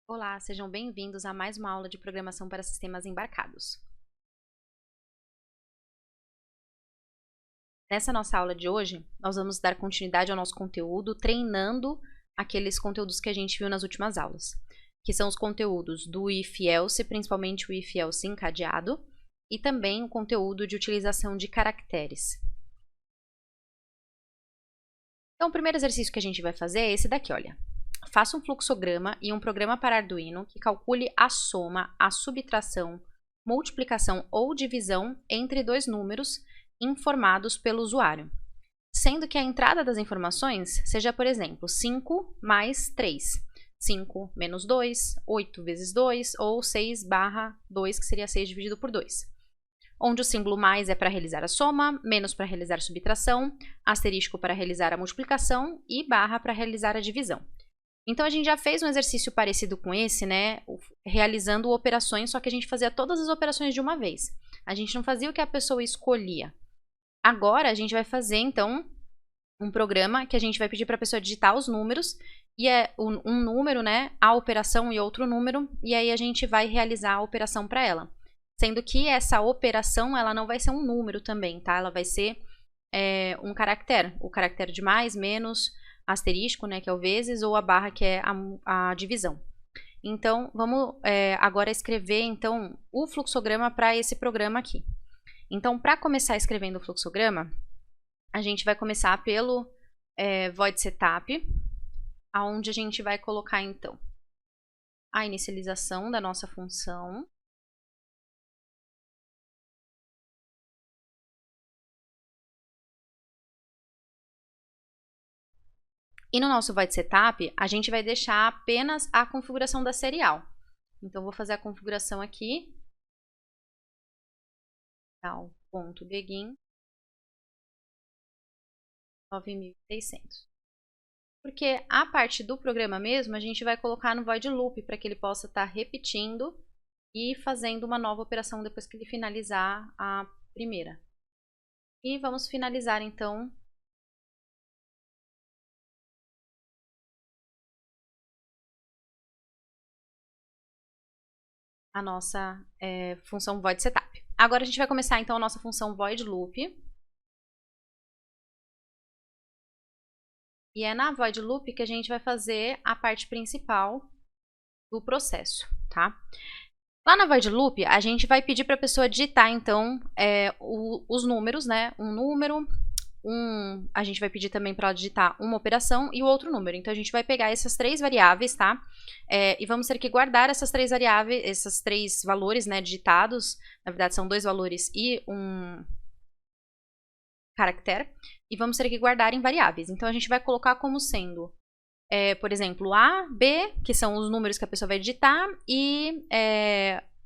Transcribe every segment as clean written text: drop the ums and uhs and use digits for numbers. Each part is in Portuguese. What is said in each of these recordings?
Olá, sejam bem-vindos a mais uma aula de programação para sistemas embarcados. Nessa nossa aula de hoje, nós vamos dar continuidade ao nosso conteúdo, treinando aqueles conteúdos que a gente viu nas últimas aulas, que são os conteúdos do if-else, principalmente o if-else encadeado, e também o conteúdo de utilização de caracteres. Então, o primeiro exercício que a gente vai fazer é esse daqui, olha. Faça um fluxograma e um programa para Arduino que calcule a soma, a subtração, multiplicação ou divisão entre dois números informados pelo usuário, sendo que a entrada das informações seja, por exemplo, 5 mais 3, 5 menos 2, 8 vezes 2 ou 6 barra 2, que seria 6 dividido por 2. Onde o símbolo mais é para realizar a soma, menos para realizar a subtração, asterisco para realizar a multiplicação e barra para realizar a divisão. Então, a gente já fez um exercício parecido com esse, né? Realizando operações, só que a gente fazia todas as operações de uma vez. A gente não fazia o que a pessoa escolhia. Agora, a gente vai fazer, então, um programa que a gente vai pedir para a pessoa digitar os números, e é um número, né? A operação e outro número, e aí a gente vai realizar a operação para ela. Sendo que essa operação, ela não vai ser um número também, tá? Ela vai ser um caractere. O caractere de mais, menos, asterisco, né, que é o vezes, ou a barra, que é a divisão. Então, vamos agora escrever então, o fluxograma para esse programa aqui. Então, para começar escrevendo o fluxograma, a gente vai começar pelo void setup, onde a gente vai colocar então a inicialização da nossa função. E no nosso void setup, a gente vai deixar apenas a configuração da serial. Então, vou fazer a configuração aqui. Tal.begin 9600. Porque a parte do programa mesmo, a gente vai colocar no void loop, para que ele possa estar repetindo e fazendo uma nova operação depois que ele finalizar a primeira. E vamos finalizar, então, a nossa função void setup. Agora a gente vai começar, então, a nossa função void loop. E é na void loop que a gente vai fazer a parte principal do processo, tá? Lá na void loop, a gente vai pedir para a pessoa digitar, então, os números, né? Um número, a gente vai pedir também para ela digitar uma operação e o outro número. Então, a gente vai pegar essas três variáveis, tá? E vamos ter que guardar essas três variáveis, esses três valores, né, digitados. Na verdade, são dois valores e um caractere. E vamos ter que guardar em variáveis. Então, a gente vai colocar como sendo, por exemplo, A, B, que são os números que a pessoa vai digitar, e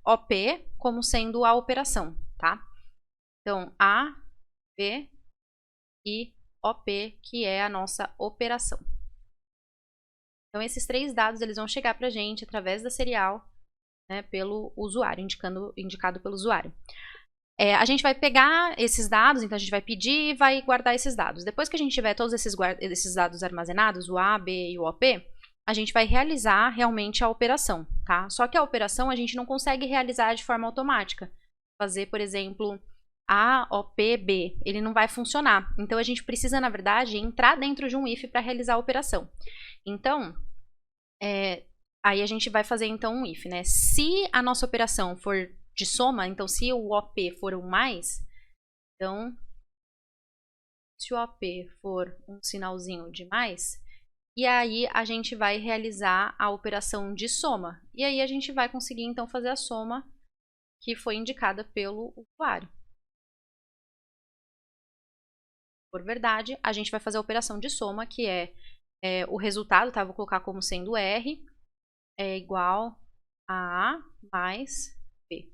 OP como sendo a operação, tá? Então, A, B e OP, que é a nossa operação. Então, esses três dados eles vão chegar para a gente através da serial, né, pelo usuário, indicado pelo usuário. A gente vai pegar esses dados, então a gente vai pedir e vai guardar esses dados. Depois que a gente tiver todos esses dados armazenados, o A, B e o OP, a gente vai realizar realmente a operação, tá? Só que a operação a gente não consegue realizar de forma automática. Fazer, por exemplo, A, OP, B, ele não vai funcionar. Então, a gente precisa, na verdade, entrar dentro de um if para realizar a operação. Então, aí a gente vai fazer, então, um if, né? Se a nossa operação for de soma, então, se o OP for um mais, então, se o OP for um sinalzinho de mais, e aí a gente vai realizar a operação de soma. E aí a gente vai conseguir, então, fazer a soma que foi indicada pelo usuário. Por verdade, a gente vai fazer a operação de soma, que é o resultado, tá? Vou colocar como sendo R, é igual a A mais B.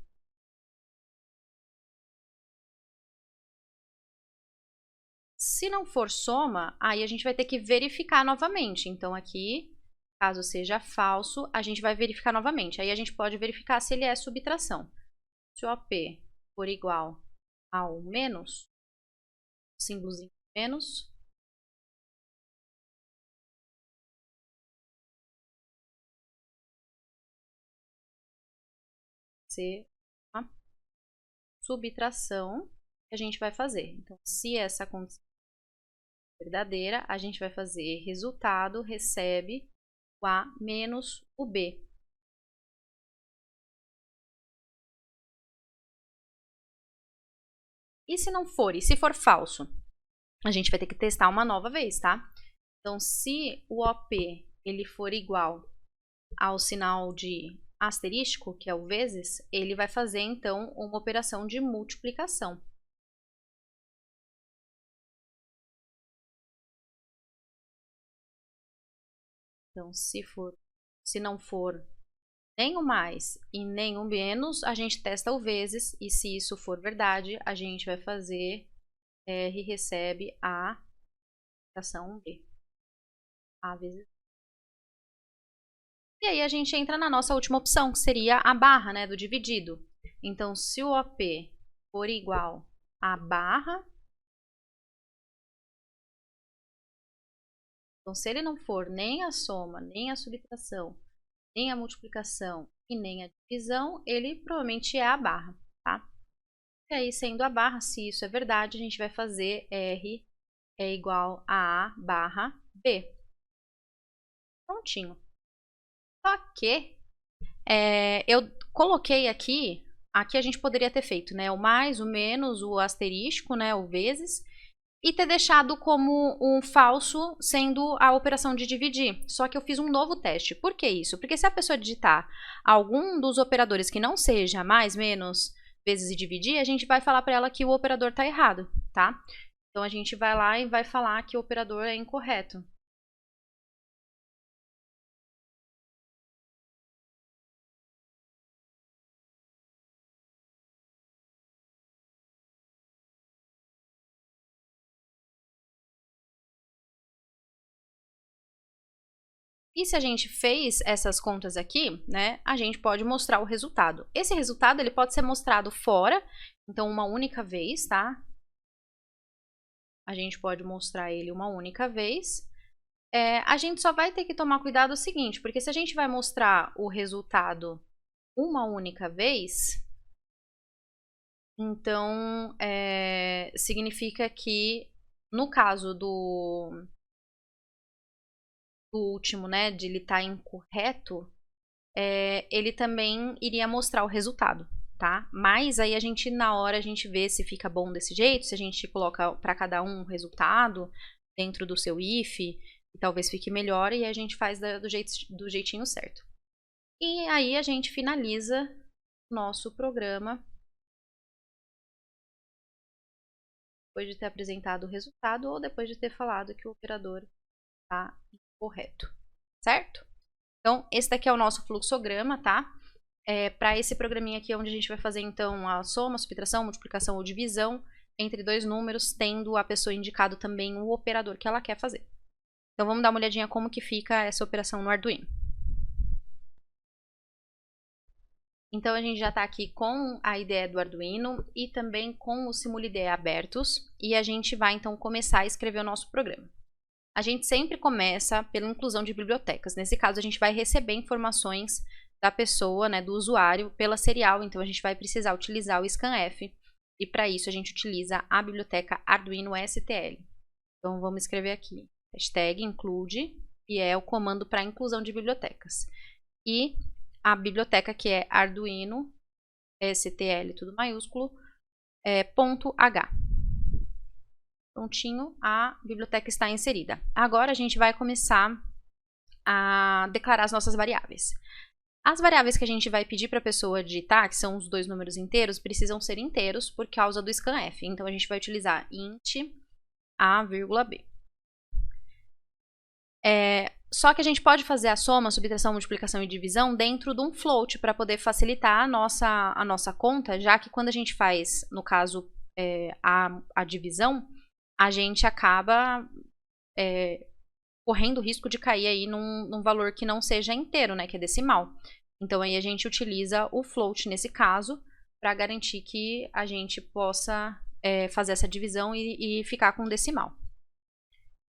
Se não for soma, aí a gente vai ter que verificar novamente. Então, aqui, caso seja falso, a gente vai verificar novamente. Aí a gente pode verificar se ele é subtração. Se o OP for igual ao menos, símbolozinho menos, ser uma subtração que a gente vai fazer. Então, se essa condição é verdadeira, a gente vai fazer resultado recebe o A menos o B. E se não for? E se for falso? A gente vai ter que testar uma nova vez, tá? Então, se o OP ele for igual ao sinal de asterístico, que é o vezes, ele vai fazer, então, uma operação de multiplicação. Então, se não for nem o mais e nem o menos, a gente testa o vezes, e se isso for verdade, a gente vai fazer R recebe A multiplicação B. A vezes. E aí a gente entra na nossa última opção, que seria a barra, né, do dividido. Então, se o OP for igual a barra, então se ele não for nem a soma, nem a subtração, nem a multiplicação e nem a divisão, ele provavelmente é a barra, tá? E aí, sendo a barra, se isso é verdade, a gente vai fazer R é igual a barra B. Prontinho. Só que eu coloquei aqui a gente poderia ter feito, né, o mais, o menos, o asterístico, né, o vezes, e ter deixado como um falso sendo a operação de dividir. Só que eu fiz um novo teste. Por que isso? Porque se a pessoa digitar algum dos operadores que não seja mais, menos, vezes e dividir, a gente vai falar para ela que o operador está errado, tá? Então a gente vai lá e vai falar que o operador é incorreto. E se a gente fez essas contas aqui, né, a gente pode mostrar o resultado. Esse resultado ele pode ser mostrado fora, então uma única vez, tá? A gente pode mostrar ele uma única vez. A gente só vai ter que tomar cuidado o seguinte, porque se a gente vai mostrar o resultado uma única vez, então significa que no caso do último, né, de ele estar incorreto, ele também iria mostrar o resultado, tá? Mas aí na hora a gente vê se fica bom desse jeito, se a gente coloca para cada um resultado dentro do seu if, e talvez fique melhor, e a gente faz do jeitinho certo. E aí a gente finaliza nosso programa depois de ter apresentado o resultado ou depois de ter falado que o operador está incorreto, certo? Então, esse daqui é o nosso fluxograma, tá? Para esse programinha aqui, onde a gente vai fazer, então, a soma, subtração, multiplicação ou divisão entre dois números, tendo a pessoa indicado também o operador que ela quer fazer. Então, vamos dar uma olhadinha como que fica essa operação no Arduino. Então, a gente já está aqui com a ideia do Arduino e também com o SimuliDE abertos, e a gente vai, então, começar a escrever o nosso programa. A gente sempre começa pela inclusão de bibliotecas. Nesse caso, a gente vai receber informações da pessoa, né, do usuário, pela serial, então a gente vai precisar utilizar o scanf, e para isso a gente utiliza a biblioteca Arduino STL. Então vamos escrever aqui, hashtag include, e é o comando para inclusão de bibliotecas. E a biblioteca que é Arduino STL, tudo maiúsculo, .h. Prontinho, a biblioteca está inserida. Agora a gente vai começar a declarar as nossas variáveis. As variáveis que a gente vai pedir para a pessoa digitar, que são os dois números inteiros, precisam ser inteiros por causa do scanf. Então a gente vai utilizar int a,b. Só que a gente pode fazer a soma, subtração, multiplicação e divisão dentro de um float para poder facilitar a nossa conta, já que quando a gente faz, no caso, a divisão, a gente acaba correndo o risco de cair aí num valor que não seja inteiro, né, que é decimal. Então aí a gente utiliza o float nesse caso para garantir que a gente possa fazer essa divisão e ficar com decimal.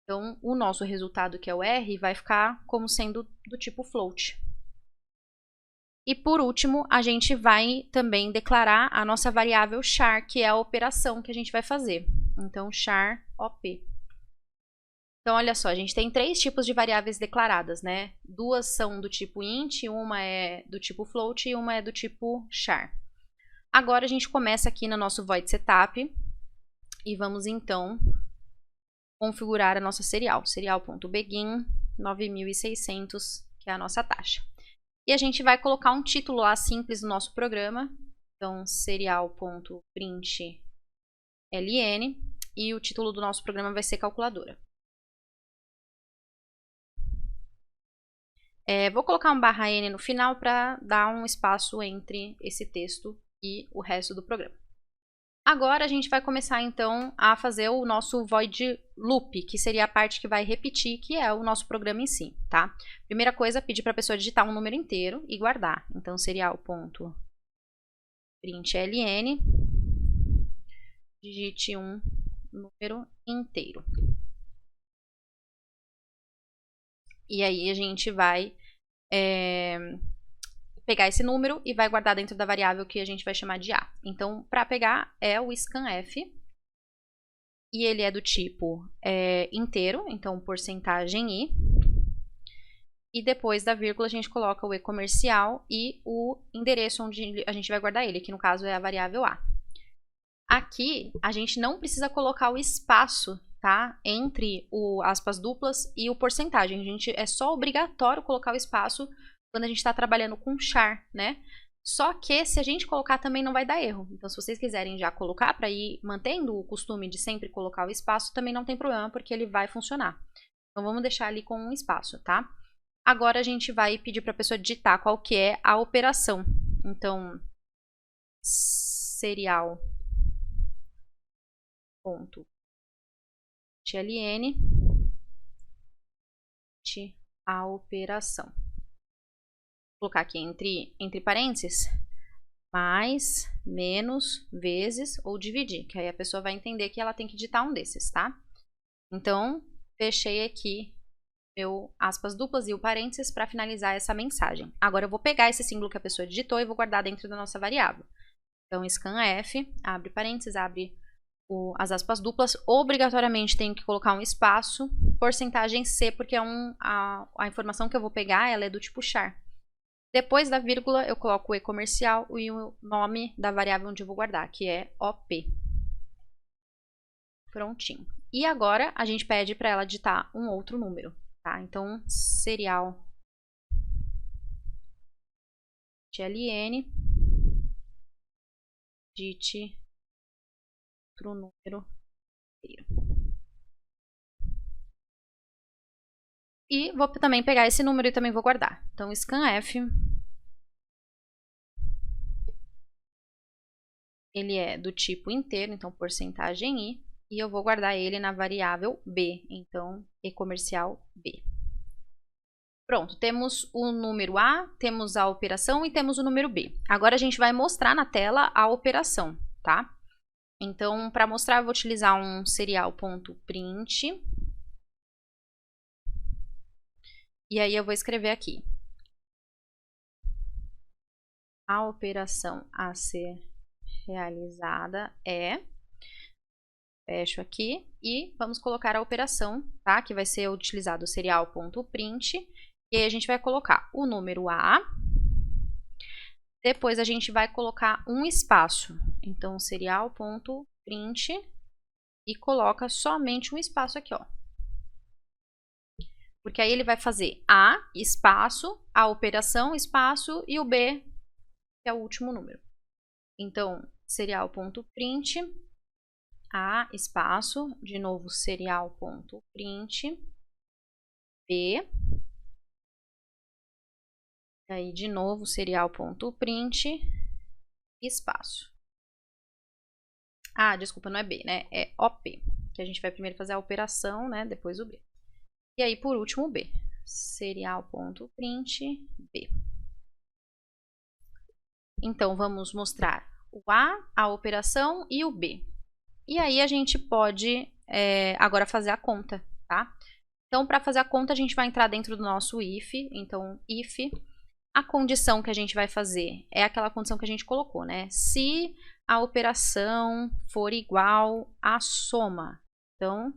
Então o nosso resultado, que é o R, vai ficar como sendo do tipo float. E por último, a gente vai também declarar a nossa variável char, que é a operação que a gente vai fazer. Então, char op. Então, olha só, a gente tem 3 tipos de variáveis declaradas, né? 2 são do tipo int, uma é do tipo float e uma é do tipo char. Agora a gente começa aqui no nosso void setup e vamos então configurar a nossa serial. Serial.begin 9600, que é a nossa taxa. E a gente vai colocar um título lá simples no nosso programa. Então, serial.println e o título do nosso programa vai ser calculadora. Vou colocar um /n no final para dar um espaço entre esse texto e o resto do programa. Agora a gente vai começar então a fazer o nosso void loop, que seria a parte que vai repetir, que é o nosso programa em si, tá? Primeira coisa, pedir para a pessoa digitar um número inteiro e guardar. Então, serial.println, digite um número inteiro. E aí a gente vai pegar esse número e vai guardar dentro da variável que a gente vai chamar de A. Então, para pegar é o scanf, e ele é do tipo inteiro, então porcentagem i. E depois da vírgula a gente coloca o e-comercial e o endereço onde a gente vai guardar ele, que no caso é a variável A. Aqui a gente não precisa colocar o espaço, tá, entre o aspas duplas e o porcentagem. É só obrigatório colocar o espaço quando a gente está trabalhando com char, né? Só que se a gente colocar também não vai dar erro. Então, se vocês quiserem já colocar para ir mantendo o costume de sempre colocar o espaço, também não tem problema, porque ele vai funcionar. Então, vamos deixar ali com um espaço, tá? Agora, a gente vai pedir para a pessoa digitar qual que é a operação. Então, serial.ln a operação. Vou colocar aqui entre parênteses, mais, menos, vezes ou dividir, que aí a pessoa vai entender que ela tem que digitar um desses, tá? Então, fechei aqui meu aspas duplas e o parênteses para finalizar essa mensagem. Agora eu vou pegar esse símbolo que a pessoa digitou e vou guardar dentro da nossa variável. Então, scanf, abre parênteses, abre as aspas duplas, obrigatoriamente tenho que colocar um espaço, porcentagem C, porque a informação que eu vou pegar ela é do tipo char. Depois da vírgula, eu coloco o e-comercial e o nome da variável onde eu vou guardar, que é OP. Prontinho. E agora, a gente pede para ela digitar um outro número, tá? Então, serial.ln, digite outro número inteiro. E vou também pegar esse número e também vou guardar. Então, scanf, ele é do tipo inteiro, então porcentagem i, e eu vou guardar ele na variável b, então e-comercial b. Pronto, temos o número A, temos a operação e temos o número B. Agora a gente vai mostrar na tela a operação, tá? Então, para mostrar, eu vou utilizar um serial.print. E aí eu vou escrever aqui. A operação a ser realizada é... Fecho aqui e vamos colocar a operação, tá? Que vai ser utilizado o serial.print. E aí a gente vai colocar o número A. Depois a gente vai colocar um espaço. Então, serial.print e coloca somente um espaço aqui, ó. Porque aí ele vai fazer A, espaço, a operação, espaço, e o B, que é o último número. Então, serial.print, A, espaço, de novo, serial.print, B, e aí de novo, serial.print, espaço. Ah, desculpa, não é B, né? É OP, que a gente vai primeiro fazer a operação, né? Depois o B. E aí, por último, o B. Serial.print, B. Então, vamos mostrar o a operação e o B. E aí, a gente pode agora fazer a conta, tá? Então, para fazer a conta, a gente vai entrar dentro do nosso if. Então, if A condição que a gente vai fazer é aquela condição que a gente colocou, né? Se a operação for igual à soma. Então,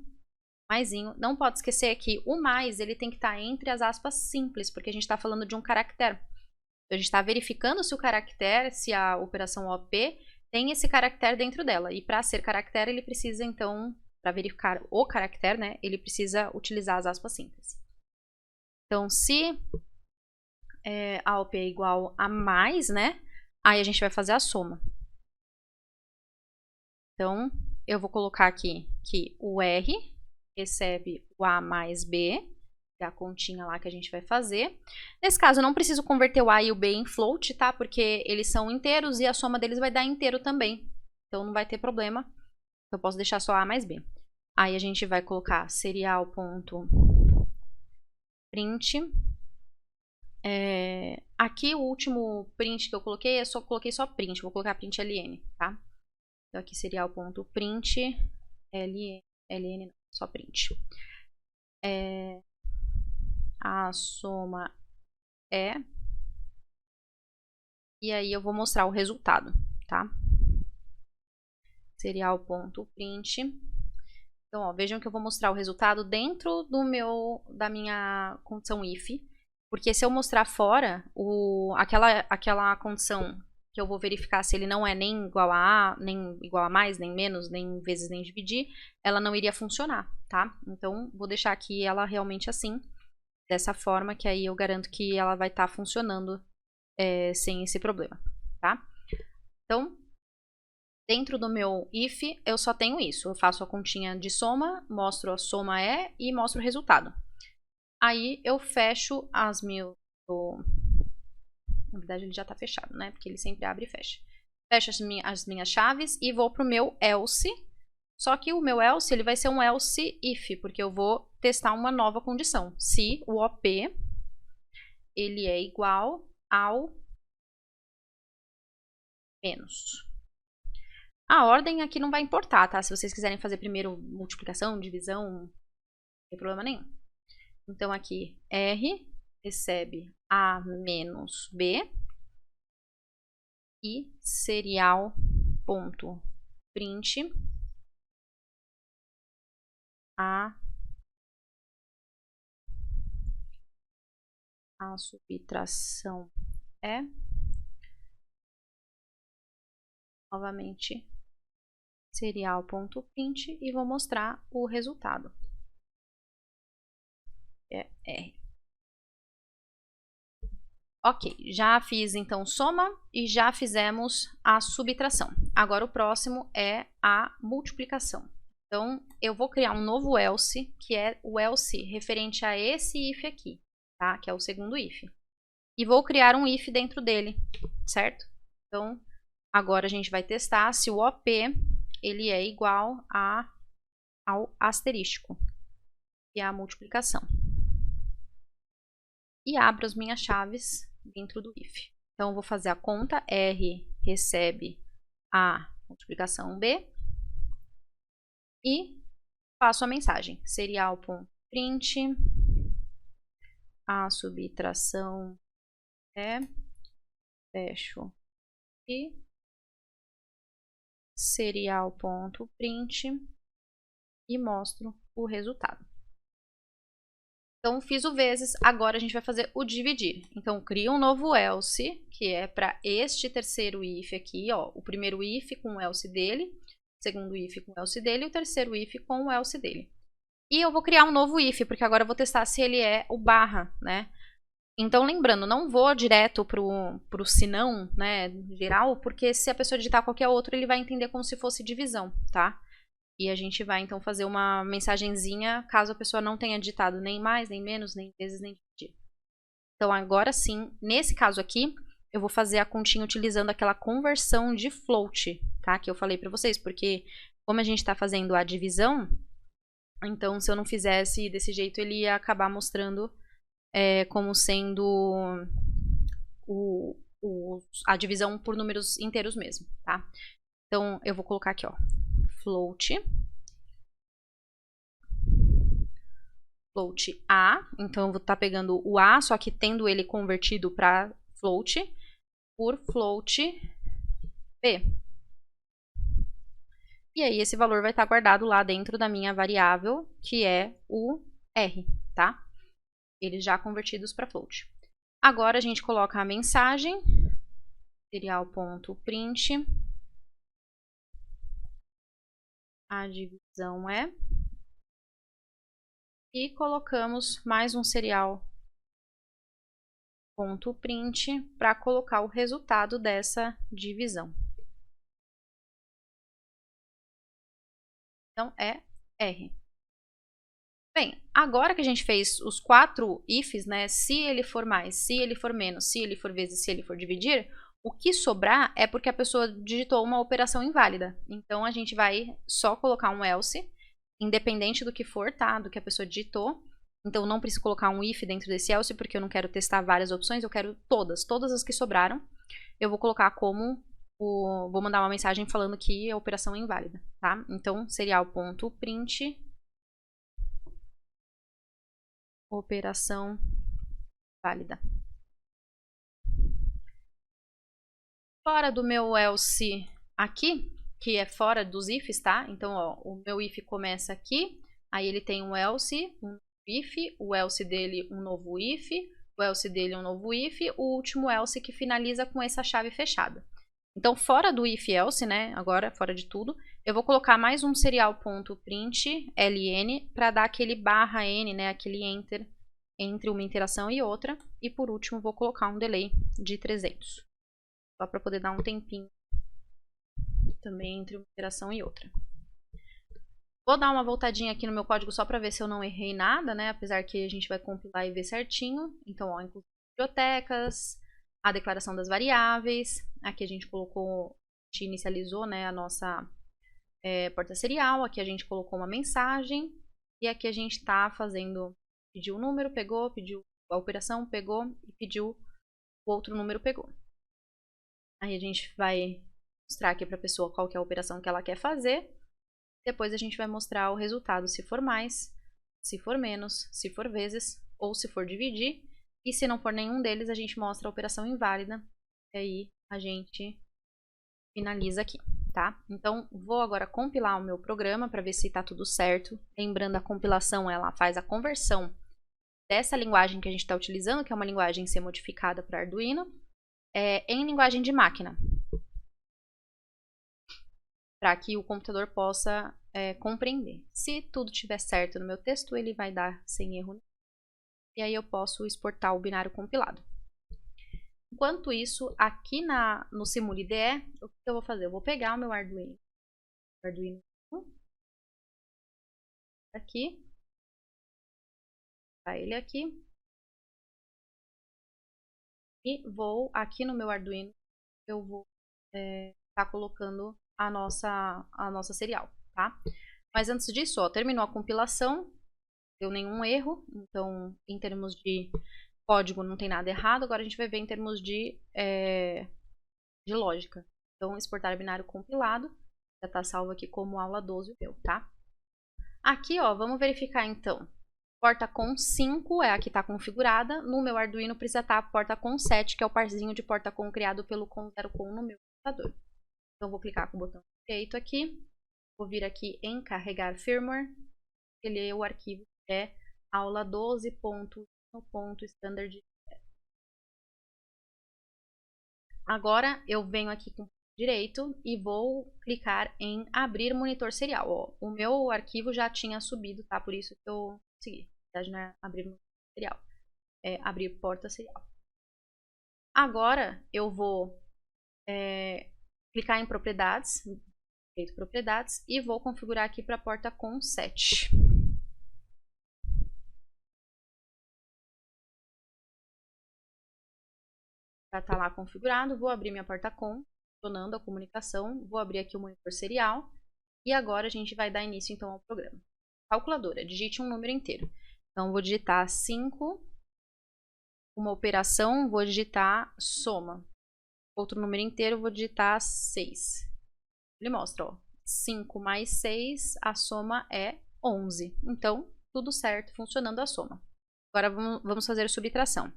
maisinho. Não pode esquecer que o mais, ele tem que estar entre as aspas simples, porque a gente está falando de um caractere. Então, a gente está verificando se o caractere, se a operação OP tem esse caractere dentro dela. E para ser caractere, ele precisa, então, para verificar o caractere, né? Ele precisa utilizar as aspas simples. Então, se a OP é igual a mais, né? Aí a gente vai fazer a soma. Então, eu vou colocar aqui que o R recebe o A mais B, que é a continha lá que a gente vai fazer. Nesse caso, eu não preciso converter o A e o B em float, tá? Porque eles são inteiros e a soma deles vai dar inteiro também. Então, não vai ter problema. Eu posso deixar só A mais B. Aí, a gente vai colocar serial.print. Aqui, o último print que eu coloquei, coloquei só print. Vou colocar print ln, tá? Então, aqui serial.print ln não, só print. A soma é. E aí eu vou mostrar o resultado, tá? Serial.print. Então, ó, vejam que eu vou mostrar o resultado dentro da minha condição if. Porque se eu mostrar fora, aquela condição que eu vou verificar se ele não é nem igual a A, nem igual a mais, nem menos, nem vezes, nem dividir, ela não iria funcionar, tá? Então, vou deixar aqui ela realmente assim, dessa forma, que aí eu garanto que ela vai estar funcionando sem esse problema, tá? Então, dentro do meu if, eu só tenho isso. Eu faço a continha de soma, mostro a soma e mostro o resultado. Aí, eu fecho as minhas... Na verdade, ele já está fechado, né? Porque ele sempre abre e fecha. Fecho as minhas chaves e vou para o meu else. Só que o meu else ele vai ser um else if, porque eu vou testar uma nova condição. Se o OP ele é igual ao menos. A ordem aqui não vai importar, tá? Se vocês quiserem fazer primeiro multiplicação, divisão, não tem problema nenhum. Então, aqui, R recebe A menos B e serial.print a subtração é novamente serial.print e vou mostrar o resultado. É R. Ok, já fiz então soma e já fizemos a subtração. Agora o próximo é a multiplicação. Então, eu vou criar um novo else, que é o else referente a esse if aqui, tá? Que é o segundo if. E vou criar um if dentro dele, certo? Então, agora a gente vai testar se o OP ele é igual ao asterístico, que é a multiplicação. E abro as minhas chaves dentro do if. Então, eu vou fazer a conta, R recebe a multiplicação B e faço a mensagem, serial.print, a subtração é, fecho e serial.print e mostro o resultado. Então, fiz o vezes, agora a gente vai fazer o dividir. Então, crio um novo else, que é para este terceiro if aqui, ó, o primeiro if com o else dele, o segundo if com o else dele e o terceiro if com o else dele. E eu vou criar um novo if, porque agora eu vou testar se ele é o barra, né? Então, lembrando, não vou direto pro senão, né, geral, porque se a pessoa digitar qualquer outro, ele vai entender como se fosse divisão, tá? E a gente vai, então, fazer uma mensagenzinha caso a pessoa não tenha digitado nem mais, nem menos, nem vezes, nem dividir. Então, agora sim, nesse caso aqui, eu vou fazer a continha utilizando aquela conversão de float, tá? Que eu falei pra vocês, porque como a gente tá fazendo a divisão, então, se eu não fizesse desse jeito, ele ia acabar mostrando como sendo a divisão por números inteiros mesmo, tá? Então, eu vou colocar aqui, ó, float A, então eu vou estar pegando o A, só que tendo ele convertido para float por float p. E aí esse valor vai estar guardado lá dentro da minha variável, que é o r, tá? Eles já convertidos para float. Agora a gente coloca a mensagem, serial.print, a divisão é, e colocamos mais um serial.print para colocar o resultado dessa divisão. Então é R. Bem, agora que a gente fez os 4 ifs, né, se ele for mais, se ele for menos, se ele for vezes, se ele for dividir, o que sobrar é porque a pessoa digitou uma operação inválida. Então, a gente vai só colocar um else, independente do que for, tá, do que a pessoa digitou. Então, não preciso colocar um if dentro desse else, porque eu não quero testar várias opções, eu quero todas as que sobraram. Eu vou colocar como, vou mandar uma mensagem falando que a operação é inválida, tá? Então, serial.print operação válida. Fora do meu else aqui, que é fora dos ifs, tá? Então, ó, o meu if começa aqui, aí ele tem um else, um if, o else dele um novo if, o else dele um novo if, o último else que finaliza com essa chave fechada. Então, fora do if else, né, agora, fora de tudo, eu vou colocar mais um serial.print ln para dar aquele /n, né, aquele enter entre uma interação e outra. E por último, vou colocar um delay de 300. Só para poder dar um tempinho também entre uma interação e outra. Vou dar uma voltadinha aqui no meu código só para ver se eu não errei nada, né? Apesar que a gente vai compilar e ver certinho. Então, ó, inclusive bibliotecas, a declaração das variáveis. Aqui a gente colocou, a gente inicializou, né, a nossa porta serial. Aqui a gente colocou uma mensagem. E aqui a gente está fazendo, pediu o número, pegou, pediu a operação, pegou e pediu o outro número, pegou. Aí a gente vai mostrar aqui para a pessoa qual que é a operação que ela quer fazer. Depois a gente vai mostrar o resultado, se for mais, se for menos, se for vezes ou se for dividir. E se não for nenhum deles, a gente mostra a operação inválida. E aí a gente finaliza aqui, tá? Então, vou agora compilar o meu programa para ver se está tudo certo. Lembrando, a compilação, ela faz a conversão dessa linguagem que a gente está utilizando, que é uma linguagem C modificada para Arduino, em linguagem de máquina, para que o computador possa compreender. Se tudo estiver certo no meu texto, ele vai dar sem erro. E aí eu posso exportar o binário compilado. Enquanto isso, aqui no SimulIDE, o que eu vou fazer? Eu vou pegar o meu Arduino aqui, tá ele aqui, e vou aqui no meu Arduino, eu vou tá colocando a nossa serial, tá? Mas antes disso, ó, terminou a compilação, não deu nenhum erro, então em termos de código não tem nada errado. Agora a gente vai ver em termos de lógica. Então, exportar binário compilado, já está salvo aqui como aula 12 meu, tá? Aqui, ó, vamos verificar então. Porta com 5 é a que está configurada. No meu Arduino precisa estar a porta com 7, que é o parzinho de porta com criado pelo com0com no meu computador. Então, vou clicar com o botão direito aqui. Vou vir aqui em carregar firmware. Escolher o arquivo que é aula 12.1.standard. Agora, eu venho aqui com o direito e vou clicar em abrir monitor serial. Ó, o meu arquivo já tinha subido, tá? Por isso que eu segui. Na verdade, não é abrir monitor serial, é abrir porta serial. Agora, eu vou clicar em propriedades, e vou configurar aqui para a porta com 7. Já está lá configurado, vou abrir minha porta com, funcionando a comunicação, vou abrir aqui o monitor serial e agora a gente vai dar início então ao programa. Calculadora, digite um número inteiro. Então, vou digitar 5, uma operação, vou digitar soma. Outro número inteiro, vou digitar 6. Ele mostra, ó, 5 mais 6, a soma é 11. Então, tudo certo, funcionando a soma. Agora, vamos fazer subtração.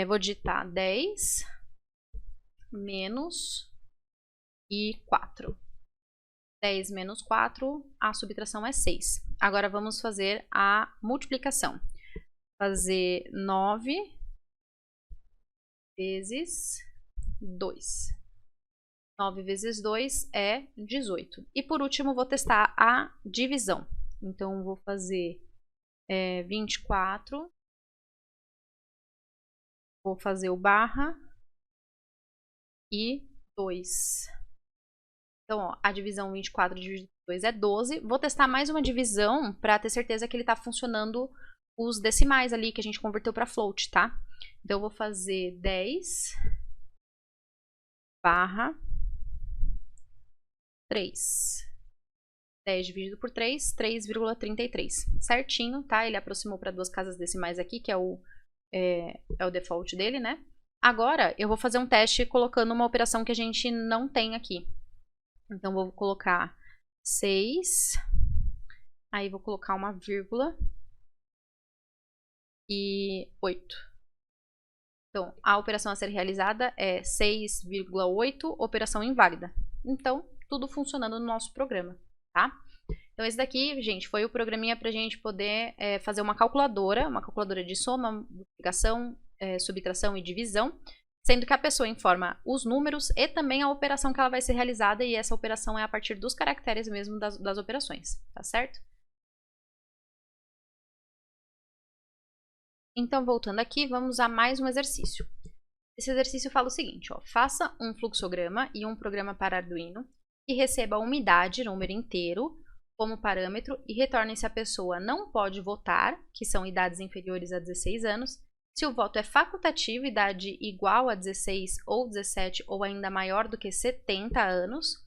Vou digitar 10 menos e 4. 10 menos 4, a subtração é 6. Agora vamos fazer a multiplicação. Fazer 9 vezes 2. 9 vezes 2 é 18. E por último, vou testar a divisão. Então, vou fazer 24. Vou fazer o barra e 2. Então, ó, a divisão 24 dividido por 2 é 12. Vou testar mais uma divisão para ter certeza que ele está funcionando os decimais ali que a gente converteu para float, tá? Então, eu vou fazer 10 barra 3. 10 dividido por 3, 3,33. Certinho, tá? Ele aproximou para duas casas decimais aqui, que é o default dele, né? Agora, eu vou fazer um teste colocando uma operação que a gente não tem aqui. Então, vou colocar 6, aí vou colocar uma vírgula e 8. Então, a operação a ser realizada é 6,8, operação inválida. Então, tudo funcionando no nosso programa, tá? Então, esse daqui, gente, foi o programinha para a gente poder fazer uma calculadora de soma, multiplicação, subtração e divisão, sendo que a pessoa informa os números e também a operação que ela vai ser realizada, e essa operação é a partir dos caracteres mesmo das operações, tá certo? Então, voltando aqui, vamos a mais um exercício. Esse exercício fala o seguinte, ó, faça um fluxograma e um programa para Arduino que receba uma idade, número inteiro, como parâmetro e retorne se a pessoa não pode votar, que são idades inferiores a 16 anos, se o voto é facultativo, idade igual a 16 ou 17 ou ainda maior do que 70 anos,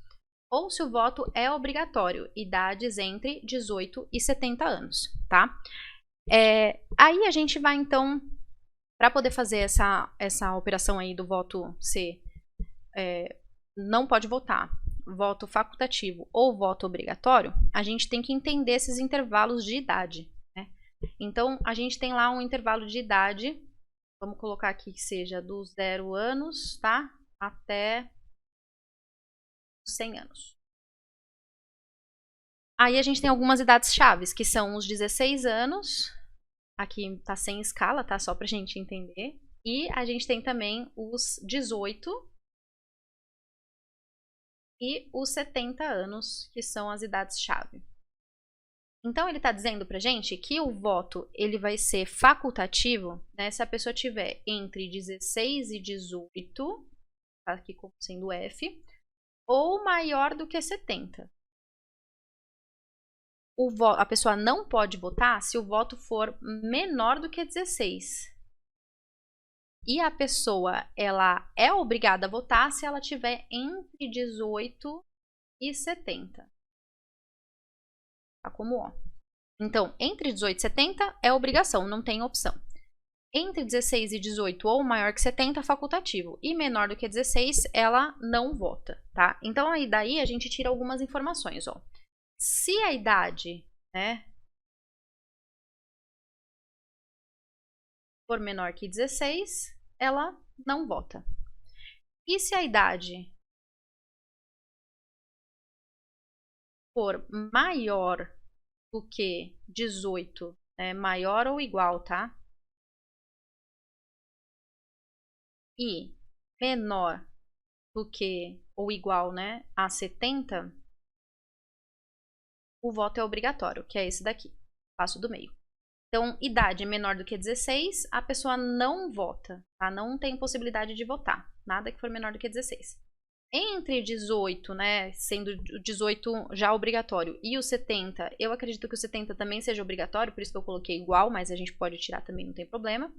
ou se o voto é obrigatório, idades entre 18 e 70 anos, tá? Aí a gente vai, então, para poder fazer essa operação aí do voto ser não pode votar, voto facultativo ou voto obrigatório, a gente tem que entender esses intervalos de idade, né? Então, a gente tem lá um intervalo de idade, vamos colocar aqui que seja dos 0 anos, tá? Até 100 anos. Aí a gente tem algumas idades chaves, que são os 16 anos, aqui tá sem escala, tá? Só pra gente entender. E a gente tem também os 18 e os 70 anos, que são as idades-chave. Então, ele está dizendo para a gente que o voto ele vai ser facultativo, né, se a pessoa tiver entre 16 e 18, tá aqui como sendo F, ou maior do que 70. A pessoa não pode votar se o voto for menor do que 16. E a pessoa ela é obrigada a votar se ela tiver entre 18 e 70. Tá como ó. Então, entre 18 e 70 é obrigação, não tem opção. Entre 16 e 18 ou maior que 70 é facultativo. E menor do que 16, ela não vota, tá? Então, aí daí a gente tira algumas informações, ó. Se a idade, né, for menor que 16, ela não vota. E se a idade for maior do que 18, maior ou igual, tá? E menor do que ou igual, né, a 70, o voto é obrigatório, que é esse daqui, passo do meio. Então, idade menor do que 16, a pessoa não vota, tá? Não tem possibilidade de votar, nada que for menor do que 16. Entre 18, né, sendo o 18 já obrigatório, e o 70, eu acredito que o 70 também seja obrigatório, por isso que eu coloquei igual, mas a gente pode tirar também, não tem problema.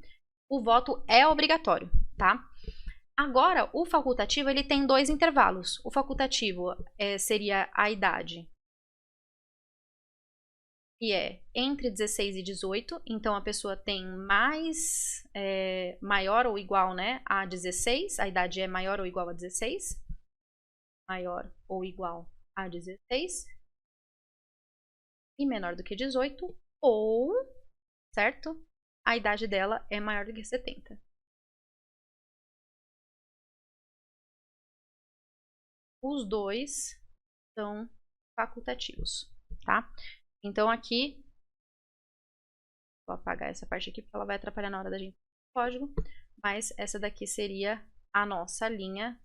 O voto é obrigatório, tá? Agora, o facultativo, ele tem dois intervalos. O facultativo seria a idade, que é entre 16 e 18, então a pessoa tem maior ou igual, né, a 16, a idade é maior ou igual a 16, maior ou igual a 16 e menor do que 18, ou, certo? A idade dela é maior do que 70. os dois são facultativos, tá? Então aqui, vou apagar essa parte aqui porque ela vai atrapalhar na hora da gente fazer o código, mas essa daqui seria a nossa linha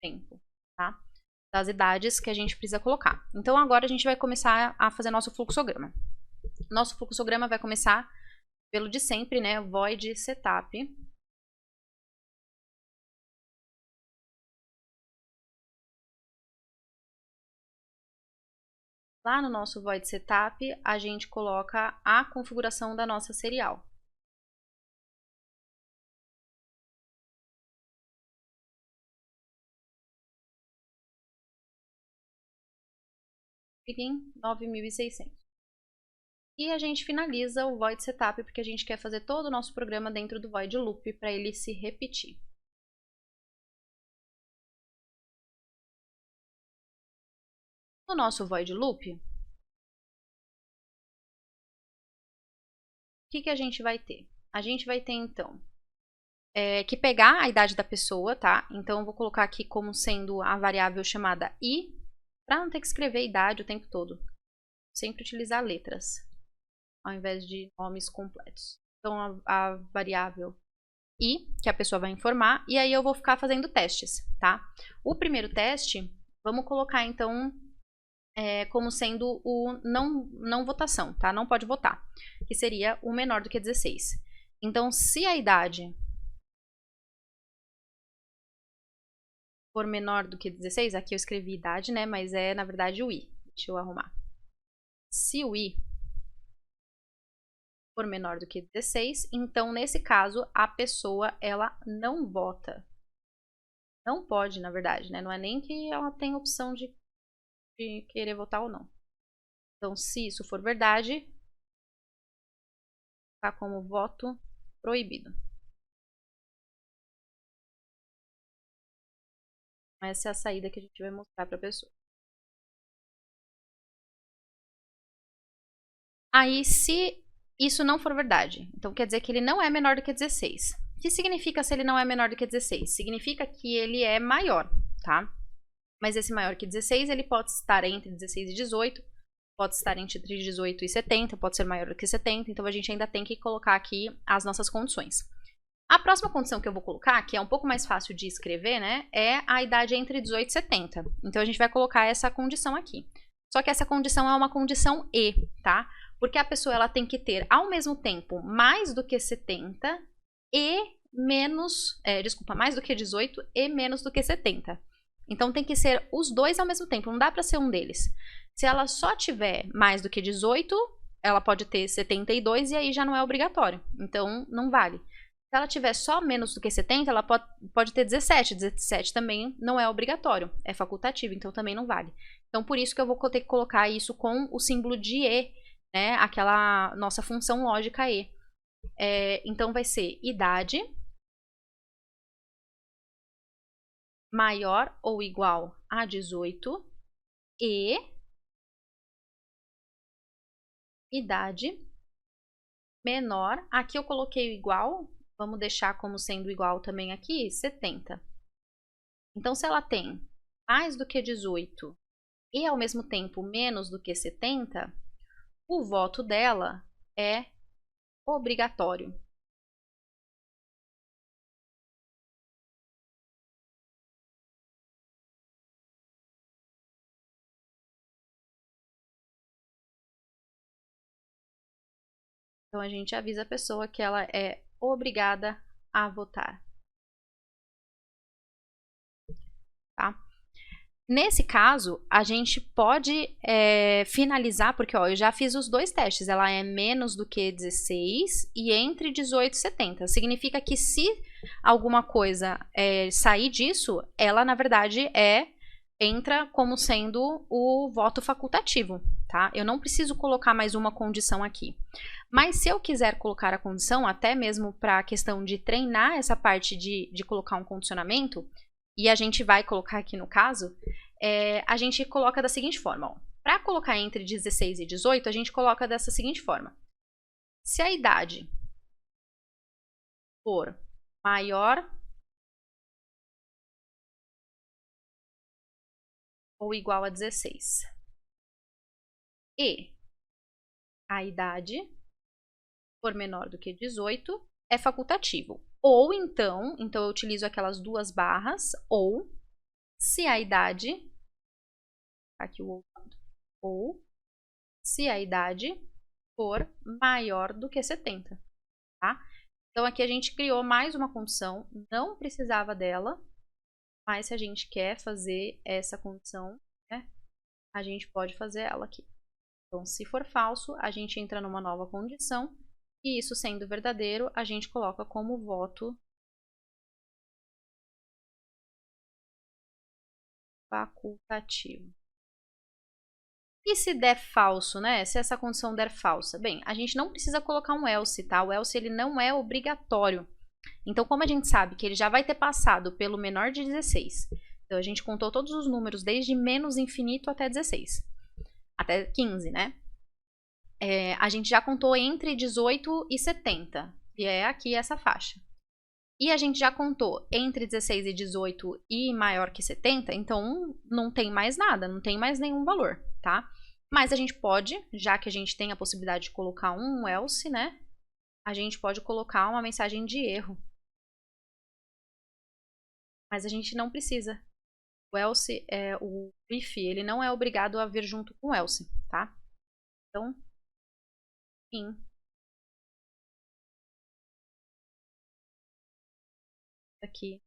tempo, tá? Das idades que a gente precisa colocar. Então agora a gente vai começar a fazer nosso fluxograma. Nosso fluxograma vai começar pelo de sempre, né? Void setup. Lá no nosso void setup, a gente coloca a configuração da nossa serial. Begin 9600. E a gente finaliza o void setup porque a gente quer fazer todo o nosso programa dentro do void loop para ele se repetir. No nosso void loop, o que a gente vai ter? A gente vai ter, então, que pegar a idade da pessoa, tá? Então, eu vou colocar aqui como sendo a variável chamada i, para não ter que escrever idade o tempo todo. Sempre utilizar letras, ao invés de nomes completos. Então, a variável i, que a pessoa vai informar, e aí eu vou ficar fazendo testes, tá? O primeiro teste, vamos colocar, então, como sendo o não votação, tá? Não pode votar, que seria o menor do que 16. Então, se a idade for menor do que 16, aqui eu escrevi idade, né? Mas é, na verdade, o i. Deixa eu arrumar. Se o i for menor do que 16, então, nesse caso, a pessoa, ela não vota. Não pode, na verdade, né? Não é nem que ela tem opção de querer votar ou não. Então, se isso for verdade, tá como voto proibido. Essa é a saída que a gente vai mostrar para a pessoa. Aí, se isso não for verdade, então quer dizer que ele não é menor do que 16. O que significa se ele não é menor do que 16? Significa que ele é maior, tá? Mas esse maior que 16, ele pode estar entre 16 e 18, pode estar entre 18 e 70, pode ser maior do que 70, então a gente ainda tem que colocar aqui as nossas condições. A próxima condição que eu vou colocar, que é um pouco mais fácil de escrever, né, é a idade entre 18 e 70. Então a gente vai colocar essa condição aqui. Só que essa condição é uma condição E, tá? Porque a pessoa ela tem que ter ao mesmo tempo mais do que 70 e menos, mais do que 18 e menos do que 70. Então tem que ser os dois ao mesmo tempo, não dá para ser um deles. Se ela só tiver mais do que 18, ela pode ter 72 e aí já não é obrigatório. Então não vale. Se ela tiver só menos do que 70, ela pode ter 17. 17 também não é obrigatório, é facultativo, então também não vale. Então, por isso que eu vou ter que colocar isso com o símbolo de E, né? Aquela nossa função lógica E. Então, vai ser idade maior ou igual a 18 e idade menor. Aqui eu coloquei o igual. Vamos deixar como sendo igual também aqui, 70. Então, se ela tem mais do que 18 e, ao mesmo tempo, menos do que 70, o voto dela é obrigatório. Então, a gente avisa a pessoa que ela é obrigada a votar. Tá? Nesse caso, a gente pode finalizar, porque ó, eu já fiz os dois testes, ela é menos do que 16 e entre 18 e 70. Significa que se alguma coisa sair disso, ela na verdade entra como sendo o voto facultativo, tá? Eu não preciso colocar mais uma condição aqui. Mas se eu quiser colocar a condição, até mesmo para a questão de treinar essa parte de colocar um condicionamento, e a gente vai colocar aqui no caso, a gente coloca da seguinte forma. Para colocar entre 16 e 18, a gente coloca dessa seguinte forma. Se a idade for maior ou igual a 16. E a idade for menor do que 18 é facultativo. Ou então eu utilizo aquelas duas barras, ou se a idade, aqui o ou se a idade for maior do que 70, tá? Então aqui a gente criou mais uma condição, não precisava dela, mas se a gente quer fazer essa condição, né, a gente pode fazer ela aqui. Então, se for falso, a gente entra numa nova condição, e isso sendo verdadeiro, a gente coloca como voto facultativo. E se der falso, né? Se essa condição der falsa? Bem, a gente não precisa colocar um else, tá? O else ele não é obrigatório. Então, como a gente sabe que ele já vai ter passado pelo menor de 16, então a gente contou todos os números desde menos infinito até 16, até 15, né? A gente já contou entre 18 e 70, e é aqui essa faixa. E a gente já contou entre 16 e 18 e maior que 70, então não tem mais nada, não tem mais nenhum valor, tá? Mas a gente pode, já que a gente tem a possibilidade de colocar um else, né? A gente pode colocar uma mensagem de erro. Mas a gente não precisa. O else, o if, ele não é obrigado a vir junto com o else, tá? Então, sim. Aqui.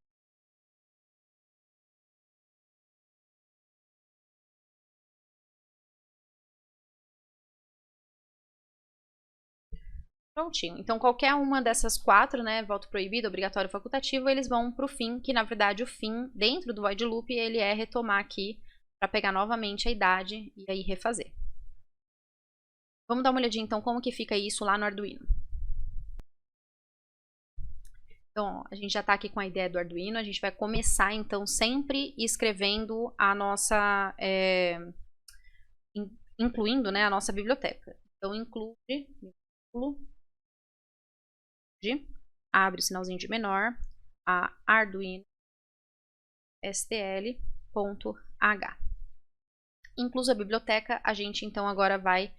Prontinho. Então, qualquer uma dessas quatro, né, voto proibido, obrigatório, facultativo, eles vão para o fim, que na verdade o fim, dentro do void loop, ele é retomar aqui para pegar novamente a idade e aí refazer. Vamos dar uma olhadinha então como que fica isso lá no Arduino. Então, ó, a gente já está aqui com a ideia do Arduino, a gente vai começar então sempre escrevendo a nossa, incluindo, né, a nossa biblioteca. Então, inclui, abre o sinalzinho de menor, a Arduino stl.h. Incluso a biblioteca, a gente então agora vai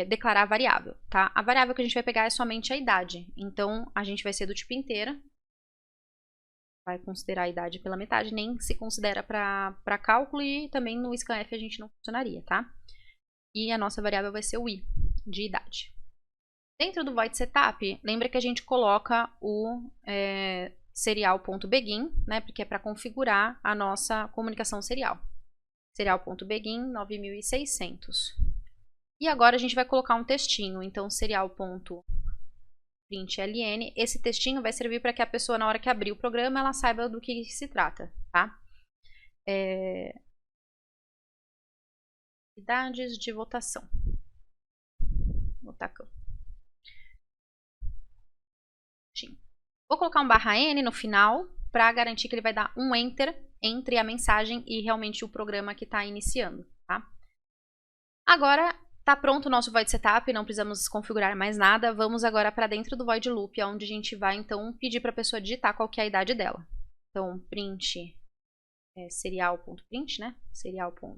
declarar a variável, tá? A variável que a gente vai pegar é somente a idade. Então, a gente vai ser do tipo inteira. Vai considerar a idade pela metade, nem se considera para cálculo e também no scanf a gente não funcionaria, tá? E a nossa variável vai ser o i, de idade. Dentro do void setup, lembra que a gente coloca o serial.begin, né? Porque é para configurar a nossa comunicação serial. Serial.begin 9600. E agora a gente vai colocar um textinho, então serial.println, esse textinho vai servir para que a pessoa, na hora que abrir o programa, ela saiba do que se trata, tá? Idades de votação. Vou colocar um /n no final, para garantir que ele vai dar um enter entre a mensagem e realmente o programa que está iniciando, tá? Agora, tá pronto o nosso void setup, não precisamos configurar mais nada. Vamos agora para dentro do void loop, onde a gente vai, então, pedir para a pessoa digitar qual que é a idade dela. Então, print serial.print, né? Serial.ln,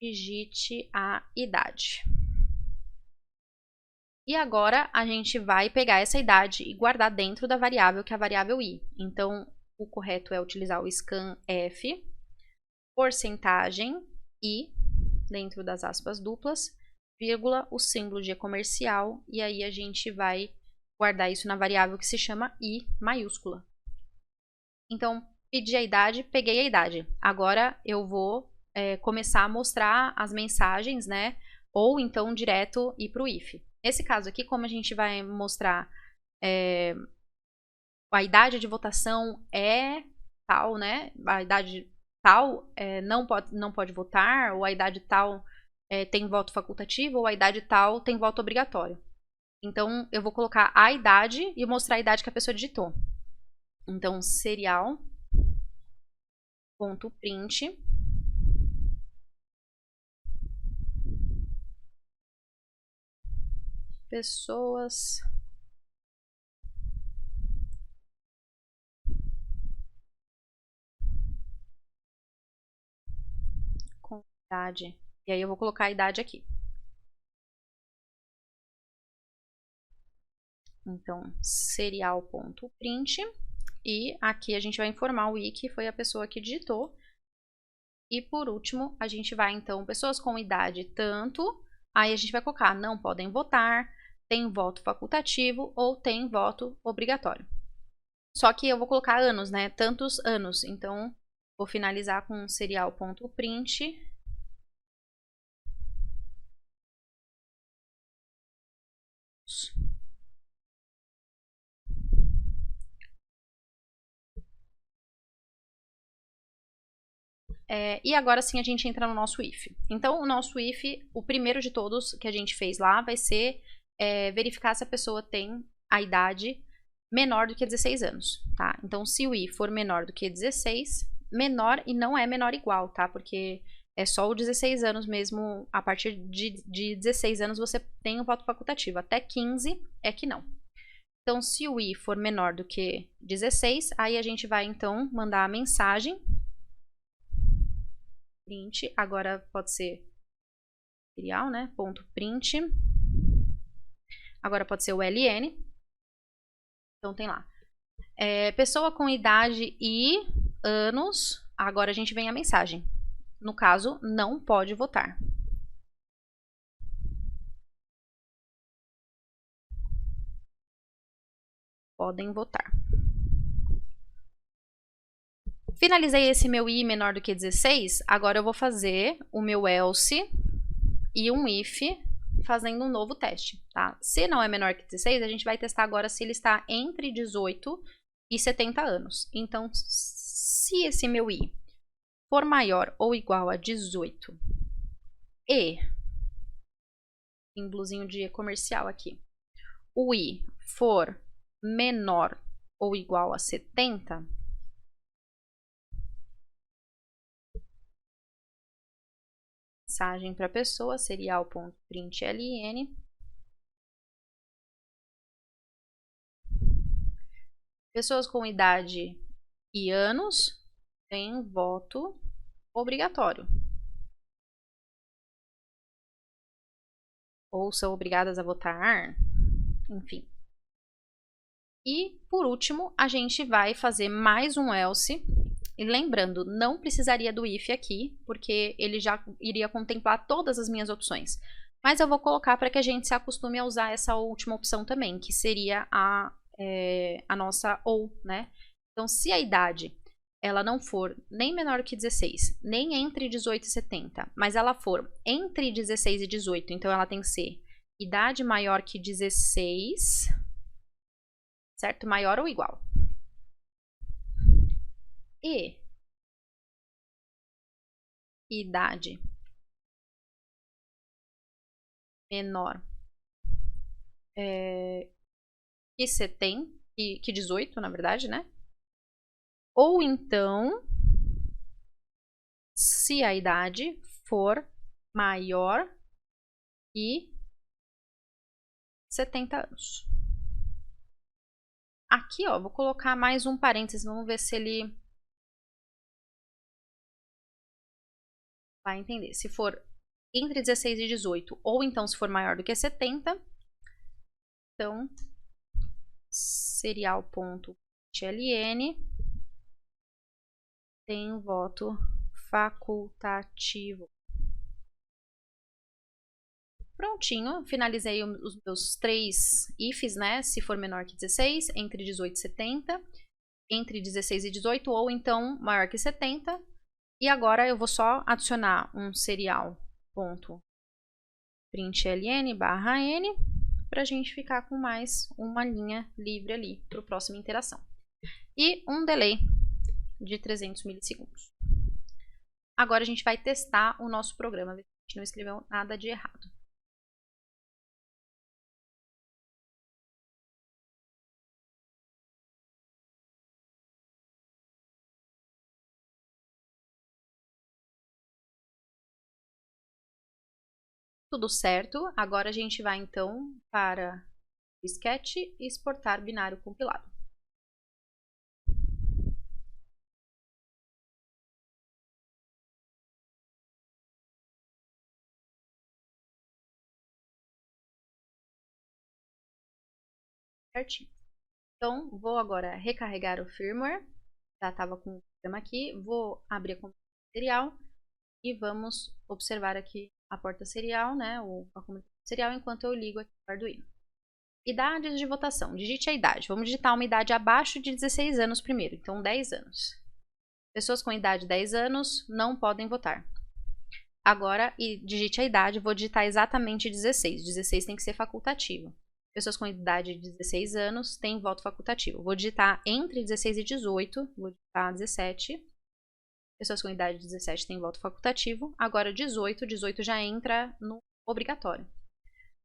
digite a idade. E agora, a gente vai pegar essa idade e guardar dentro da variável, que é a variável i. Então, o correto é utilizar o scanf, porcentagem i, dentro das aspas duplas, vírgula, o símbolo de comercial, e aí a gente vai guardar isso na variável que se chama i maiúscula. Então, pedi a idade, peguei a idade. Agora eu vou começar a mostrar as mensagens, né? Ou então direto ir para o if. Nesse caso aqui, como a gente vai mostrar a idade de votação é tal, né? A idade tal não pode votar, ou a idade tal tem voto facultativo, ou a idade tal tem voto obrigatório. Então, eu vou colocar a idade e mostrar a idade que a pessoa digitou. Então, serial.print pessoas idade. E aí eu vou colocar a idade aqui. Então, serial.print. E aqui a gente vai informar o i, que foi a pessoa que digitou. E por último, a gente vai então, pessoas com idade tanto, aí a gente vai colocar não podem votar, tem voto facultativo ou tem voto obrigatório. Só que eu vou colocar anos, né? Tantos anos. Então, vou finalizar com serial.print. E agora sim a gente entra no nosso if. Então, o nosso if, o primeiro de todos que a gente fez lá, vai ser verificar se a pessoa tem a idade menor do que 16 anos, tá? Então, se o i for menor do que 16, menor e não é menor igual, tá? Porque é só o 16 anos mesmo, a partir de 16 anos você tem o voto facultativo, até 15 é que não. Então, se o i for menor do que 16, aí a gente vai então mandar a mensagem print, agora pode ser serial, né? Ponto print. Agora pode ser o ln. Então tem lá. Pessoa com idade e anos. Agora a gente vem a mensagem. No caso, não pode votar. Podem votar. Finalizei esse meu i menor do que 16. Agora eu vou fazer o meu else e um if fazendo um novo teste, tá? Se não é menor que 16, a gente vai testar agora se ele está entre 18 e 70 anos. Então, se esse meu i for maior ou igual a 18 e, símbolozinho de comercial aqui, o i for menor ou igual a 70, mensagem para a pessoa, serial.println. Pessoas com idade e anos têm voto obrigatório. Ou são obrigadas a votar, enfim. E, por último, a gente vai fazer mais um else. E lembrando, não precisaria do if aqui, porque ele já iria contemplar todas as minhas opções. Mas eu vou colocar para que a gente se acostume a usar essa última opção também, que seria a nossa ou, né? Então, se a idade ela não for nem menor que 16, nem entre 18 e 70, mas ela for entre 16 e 18, então ela tem que ser idade maior que 16, certo? Maior ou igual. E idade menor que 70, que 18, na verdade, né? Ou então, se a idade for maior que 70 anos. Aqui, ó, vou colocar mais um parênteses, vamos ver se ele vai entender. Se for entre 16 e 18, ou então se for maior do que 70, então serial.ln tem voto facultativo. Prontinho, finalizei os meus 3 ifs, né? Se for menor que 16, entre 18 e 70, entre 16 e 18, ou então maior que 70. E agora eu vou só adicionar um serial.println /n para a gente ficar com mais uma linha livre ali para a próxima interação. E um delay de 300 milissegundos. Agora a gente vai testar o nosso programa, ver se a gente não escreveu nada de errado. Tudo certo, agora a gente vai então para o Sketch e exportar binário compilado. certinho. Então, vou agora recarregar o firmware. Já estava com o programa aqui. Vou abrir a comunicação serial e vamos observar aqui a porta serial, né? A comunicação serial, enquanto eu ligo aqui o Arduino. Idades de votação. Digite a idade. Vamos digitar uma idade abaixo de 16 anos primeiro. Então, 10 anos. Pessoas com idade de 10 anos não podem votar. Agora, digite a idade. Vou digitar exatamente 16. 16 tem que ser facultativo. Pessoas com idade de 16 anos têm voto facultativo. Vou digitar entre 16 e 18. Vou digitar 17. Pessoas com idade de 17 têm voto facultativo. Agora 18. 18 já entra no obrigatório.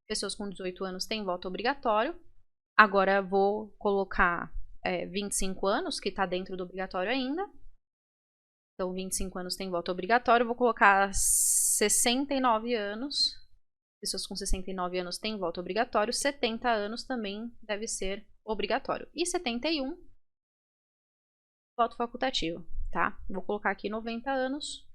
Pessoas com 18 anos têm voto obrigatório. Agora vou colocar 25 anos, que está dentro do obrigatório ainda. Então, 25 anos tem voto obrigatório. Vou colocar 69 anos. Pessoas com 69 anos têm voto obrigatório. 70 anos também deve ser obrigatório. E 71, voto facultativo, tá? Vou colocar aqui 90 anos,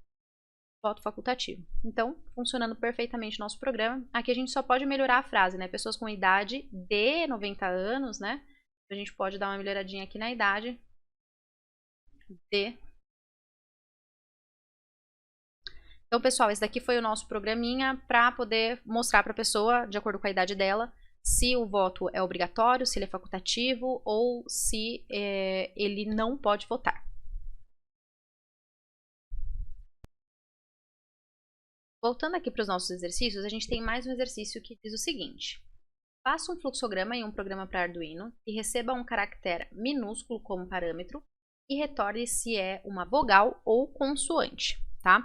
voto facultativo. Então, funcionando perfeitamente o nosso programa. Aqui a gente só pode melhorar a frase, né? Pessoas com idade de 90 anos, né? A gente pode dar uma melhoradinha aqui na idade de... Então, pessoal, esse daqui foi o nosso programinha para poder mostrar para a pessoa, de acordo com a idade dela, se o voto é obrigatório, se ele é facultativo ou se ele não pode votar. Voltando aqui para os nossos exercícios, a gente tem mais um exercício que diz o seguinte. Faça um fluxograma em um programa para Arduino e receba um caractere minúsculo como parâmetro e retorne se é uma vogal ou consoante, tá?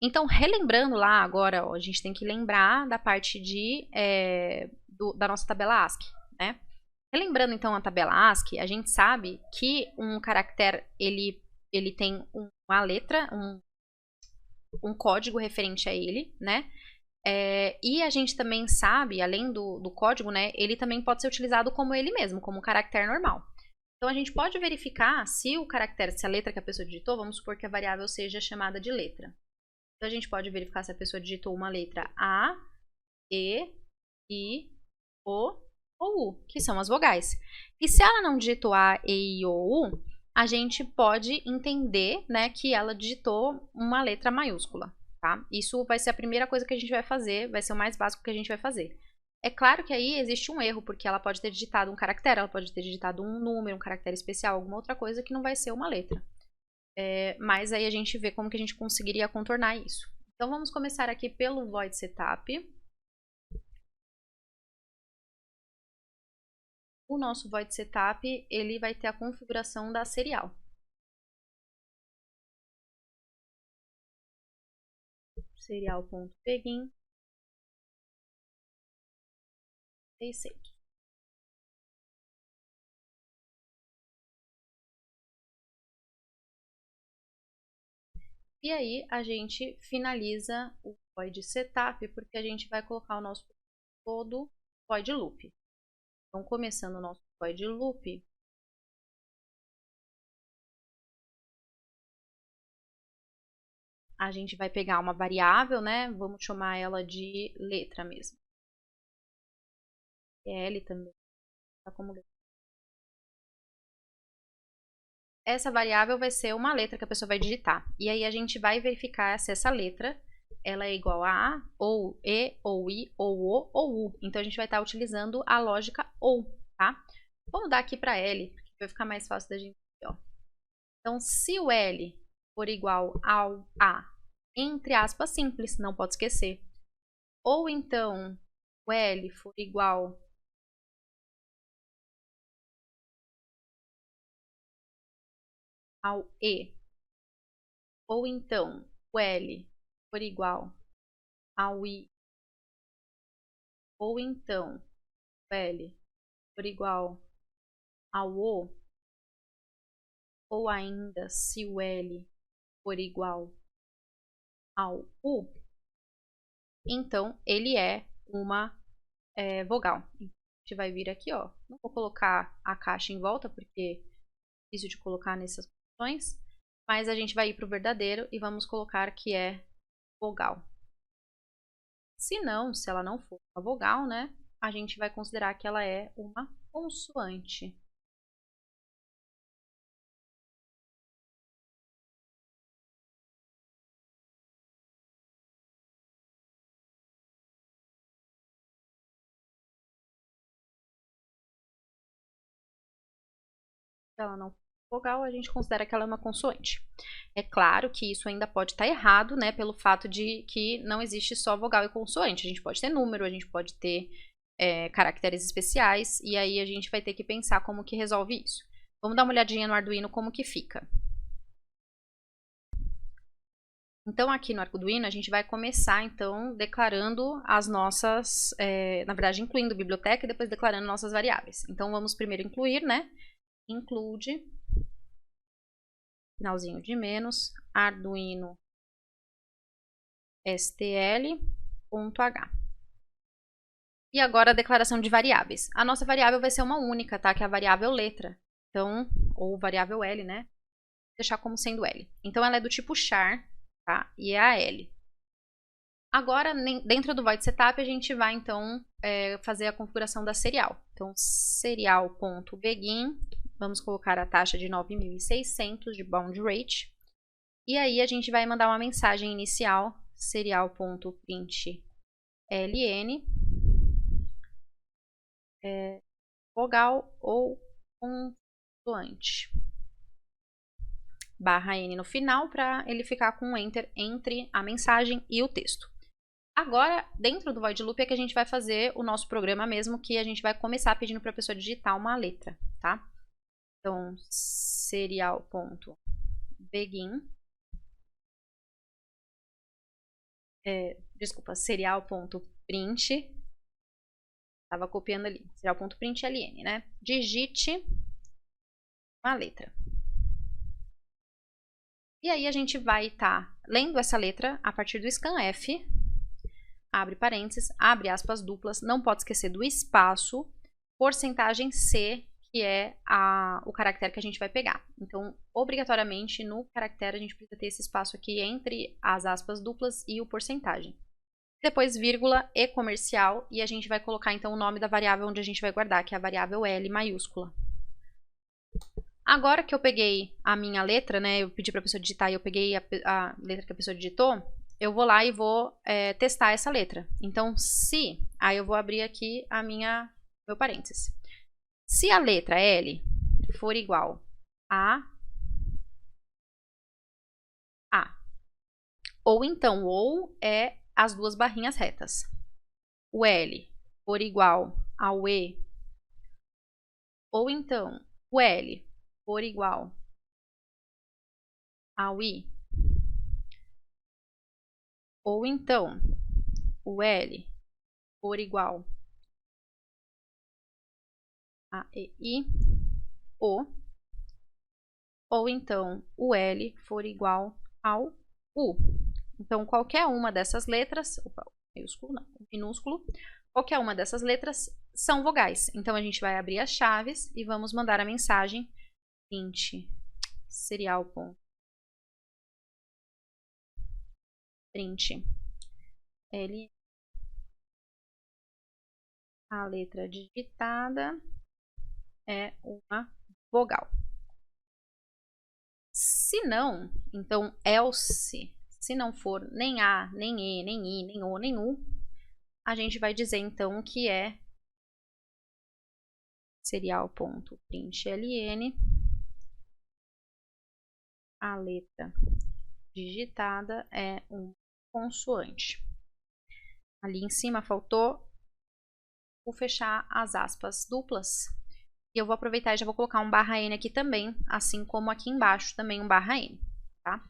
Então, relembrando lá agora, ó, a gente tem que lembrar da parte da nossa tabela ASCII, né? Relembrando então a tabela ASCII, a gente sabe que um caractere, ele tem uma letra, um código referente a ele, né? E a gente também sabe, além do código, né, ele também pode ser utilizado como ele mesmo, como um caractere normal. Então, a gente pode verificar se o caractere, se a letra que a pessoa digitou, vamos supor que a variável seja chamada de letra. Então, a gente pode verificar se a pessoa digitou uma letra A, E, I, O ou U, que são as vogais. E se ela não digitou A, E, I ou U, a gente pode entender, né, que ela digitou uma letra maiúscula, tá? Isso vai ser a primeira coisa que a gente vai fazer, vai ser o mais básico que a gente vai fazer. É claro que aí existe um erro, porque ela pode ter digitado um caractere, ela pode ter digitado um número, um caractere especial, alguma outra coisa que não vai ser uma letra. Mas aí a gente vê como que a gente conseguiria contornar isso. Então, vamos começar aqui pelo void setup. O nosso void setup, ele vai ter a configuração da serial. Serial.begin. E save. E aí, a gente finaliza o void setup, porque a gente vai colocar o nosso todo void loop. Então, começando o nosso void loop, a gente vai pegar uma variável, né? Vamos chamar ela de letra mesmo. L também tá como letra. Essa variável vai ser uma letra que a pessoa vai digitar. E aí a gente vai verificar se essa letra ela é igual a A, ou E, ou I, ou O, ou U. Então a gente vai estar utilizando a lógica OU, tá? Vamos dar aqui para L, porque vai ficar mais fácil da gente ver, ó. Então, se o L for igual ao A, entre aspas, simples, não pode esquecer. Ou então, o L for igual ao E. Ou então, o L for igual ao I. Ou então, o L for igual ao O. Ou ainda, se o L for igual ao U, então ele é uma vogal. A gente vai vir aqui, ó. Não vou colocar a caixa em volta, porque é difícil de colocar nessas posições, mas a gente vai ir para o verdadeiro e vamos colocar que é vogal. Se ela não for uma vogal, né, a gente vai considerar que ela é uma consoante. Se ela não for vogal, a gente considera que ela é uma consoante. É claro que isso ainda pode estar errado, né, pelo fato de que não existe só vogal e consoante. A gente pode ter número, a gente pode ter caracteres especiais, e aí a gente vai ter que pensar como que resolve isso. Vamos dar uma olhadinha no Arduino como que fica. Então, aqui no Arduino, a gente vai começar, então, declarando as nossas, na verdade, incluindo biblioteca e depois declarando nossas variáveis. Então, vamos primeiro incluir, né? Include, finalzinho de menos, Arduino stl.h. E agora a declaração de variáveis. A nossa variável vai ser uma única, tá? Que é a variável letra. Então, ou variável L, né? Vou deixar como sendo L. Então, ela é do tipo char, tá? E é a L. Agora, dentro do void setup, a gente vai, então, fazer a configuração da serial. Então, serial.begin, vamos colocar a taxa de 9.600 de bound rate. E aí, a gente vai mandar uma mensagem inicial, serial.println, vogal ou consoante. Barra N no final, para ele ficar com um enter entre a mensagem e o texto. Agora, dentro do void loop é que a gente vai fazer o nosso programa mesmo, que a gente vai começar pedindo para a pessoa digitar uma letra, tá? Então, serial.begin, serial.print, estava copiando ali, serial.println, né? Digite uma letra. E aí a gente vai estar lendo essa letra a partir do scanf, abre parênteses, abre aspas duplas, não pode esquecer do espaço, porcentagem C, que é o caractere que a gente vai pegar. Então, obrigatoriamente, no caractere a gente precisa ter esse espaço aqui entre as aspas duplas e o porcentagem. Depois, vírgula e comercial, e a gente vai colocar, então, o nome da variável onde a gente vai guardar, que é a variável L maiúscula. Agora que eu peguei a minha letra, né, eu pedi para a pessoa digitar e eu peguei a letra que a pessoa digitou, eu vou lá e vou testar essa letra. Então, aí eu vou abrir aqui meu parênteses. Se a letra L for igual a A, ou então, ou é as duas barrinhas retas. O L for igual ao E, ou então, o L for igual ao I, ou então, o L for igual a EI, ou então o L for igual ao U. Então, qualquer uma dessas letras, maiúsculo não, minúsculo, qualquer uma dessas letras são vogais. Então, a gente vai abrir as chaves e vamos mandar a mensagem print serial.print L, a letra digitada é uma vogal. Se não, então else, se não for nem A, nem E, nem I, nem O, nem U, a gente vai dizer então que é serial.println, a letra digitada é um consoante. Ali em cima faltou o fechar as aspas duplas. E eu vou aproveitar e já vou colocar um barra N aqui também, assim como aqui embaixo também um barra N, tá?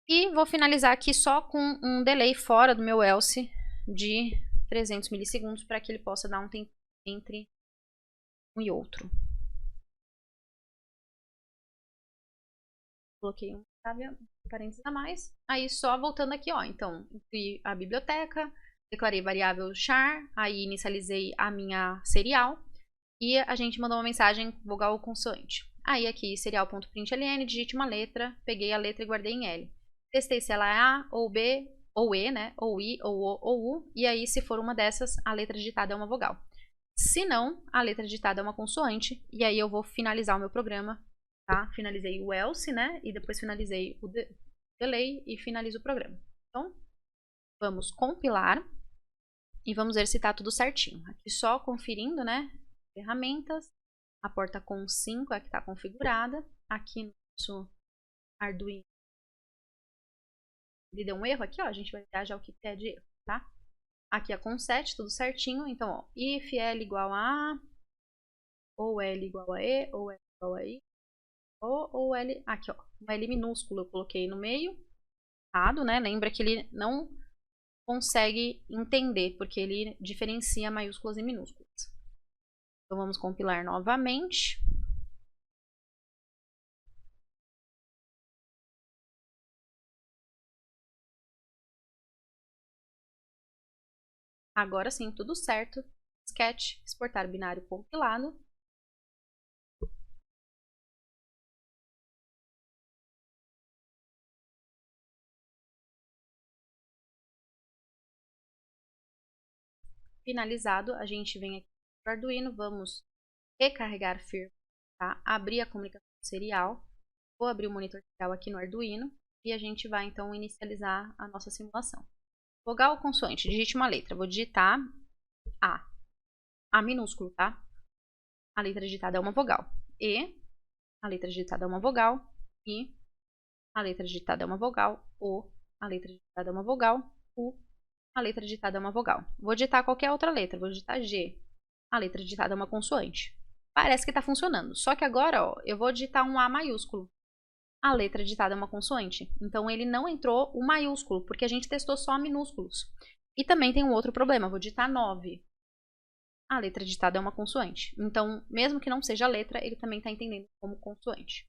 E vou finalizar aqui só com um delay fora do meu else de 300 milissegundos para que ele possa dar um tempo entre um e outro. Coloquei um parênteses a mais. Aí só voltando aqui, ó, então, incluí a biblioteca, declarei variável char, aí inicializei a minha serial e a gente mandou uma mensagem vogal ou consoante. Aí aqui, serial.println, digite uma letra, peguei a letra e guardei em L. Testei se ela é A ou B ou E, né? Ou I ou O ou U. E aí, se for uma dessas, a letra digitada é uma vogal. Se não, a letra digitada é uma consoante, e aí eu vou finalizar o meu programa, tá? Finalizei o else, né? E depois finalizei o delay e finalizo o programa. Então, vamos compilar e vamos ver se está tudo certinho. Aqui só conferindo, né? Ferramentas, a porta com 5 é a que está configurada. Aqui no nosso Arduino, ele deu um erro aqui, ó. A gente vai ver já o que é de erro, tá? Aqui a com 7, tudo certinho. Então, ó, if L igual a A, ou L igual a E, ou L igual a I, ou L... Aqui, ó, um L minúsculo eu coloquei no meio, errado, né? Lembra que ele não consegue entender, porque ele diferencia maiúsculas e minúsculas. Então, vamos compilar novamente. Agora sim, tudo certo. Sketch, exportar binário compilado. Finalizado, a gente vem aqui no Arduino, vamos recarregar firmware, tá? Abrir a comunicação serial. Vou abrir o monitor serial aqui no Arduino e a gente vai então inicializar a nossa simulação. Vogal ou consoante? Digite uma letra. Vou digitar A. A minúsculo, tá? A letra digitada é uma vogal. E. A letra digitada é uma vogal. I. A letra digitada é uma vogal. O. A letra digitada é uma vogal. U. A letra digitada é uma vogal. Vou digitar qualquer outra letra. Vou digitar G. A letra digitada é uma consoante. Parece que está funcionando. Só que agora, ó, eu vou digitar um A maiúsculo. A letra digitada é uma consoante. Então, ele não entrou o maiúsculo, porque a gente testou só minúsculos. E também tem um outro problema. Vou digitar 9. A letra digitada é uma consoante. Então, mesmo que não seja letra, ele também está entendendo como consoante.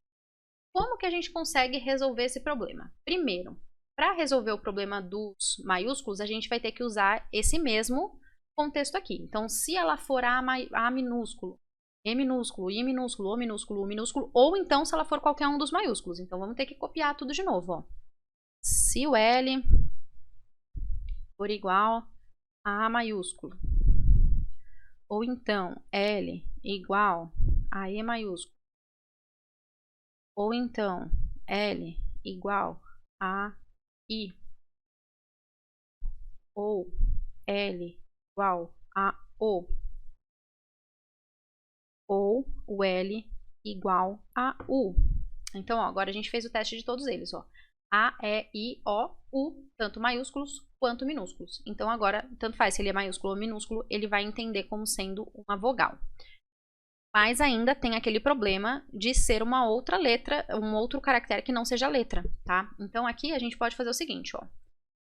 Como que a gente consegue resolver esse problema? Primeiro, para resolver o problema dos maiúsculos, a gente vai ter que usar esse mesmo contexto aqui. Então, se ela for A minúsculo, E minúsculo, I minúsculo, O minúsculo, U minúsculo, ou então se ela for qualquer um dos maiúsculos. Então, vamos ter que copiar tudo de novo, ó. Se o L for igual a A maiúsculo, ou então L igual a E maiúsculo, ou então L igual a I, ou L igual a O, ou o L igual a U. Então, ó, agora a gente fez o teste de todos eles, ó. A, E, I, O, U, tanto maiúsculos quanto minúsculos. Então, agora, tanto faz se ele é maiúsculo ou minúsculo, ele vai entender como sendo uma vogal. Mas ainda tem aquele problema de ser uma outra letra, um outro caractere que não seja letra, tá? Então, aqui a gente pode fazer o seguinte, ó.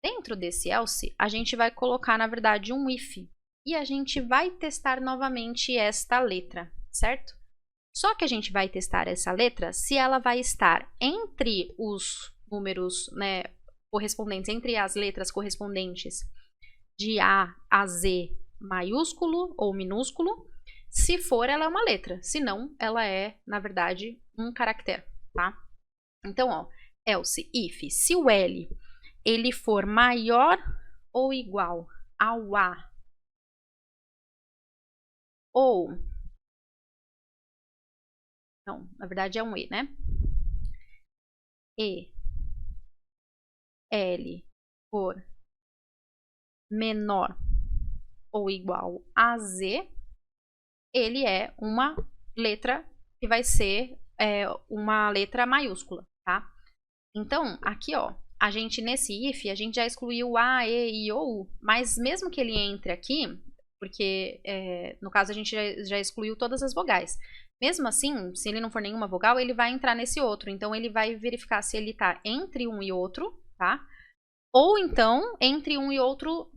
Dentro desse else, a gente vai colocar, na verdade, um if. E a gente vai testar novamente esta letra, certo? Só que a gente vai testar essa letra se ela vai estar entre os números, né, correspondentes, entre as letras correspondentes de A a Z maiúsculo ou minúsculo. Se for, ela é uma letra. Se não, ela é, na verdade, um caractere, tá? Então, ó, else, if, se o L ele for maior ou igual ao A, ou... Não, na verdade é um E, né? E, L for menor ou igual a Z, ele é uma letra que vai ser uma letra maiúscula, tá? Então, aqui, ó, a gente nesse if, a gente já excluiu o A, E, I, O, U, mas mesmo que ele entre aqui, porque no caso a gente já excluiu todas as vogais. Mesmo assim, se ele não for nenhuma vogal, ele vai entrar nesse outro. Então, ele vai verificar se ele está entre um e outro, tá? Ou então, entre um e outro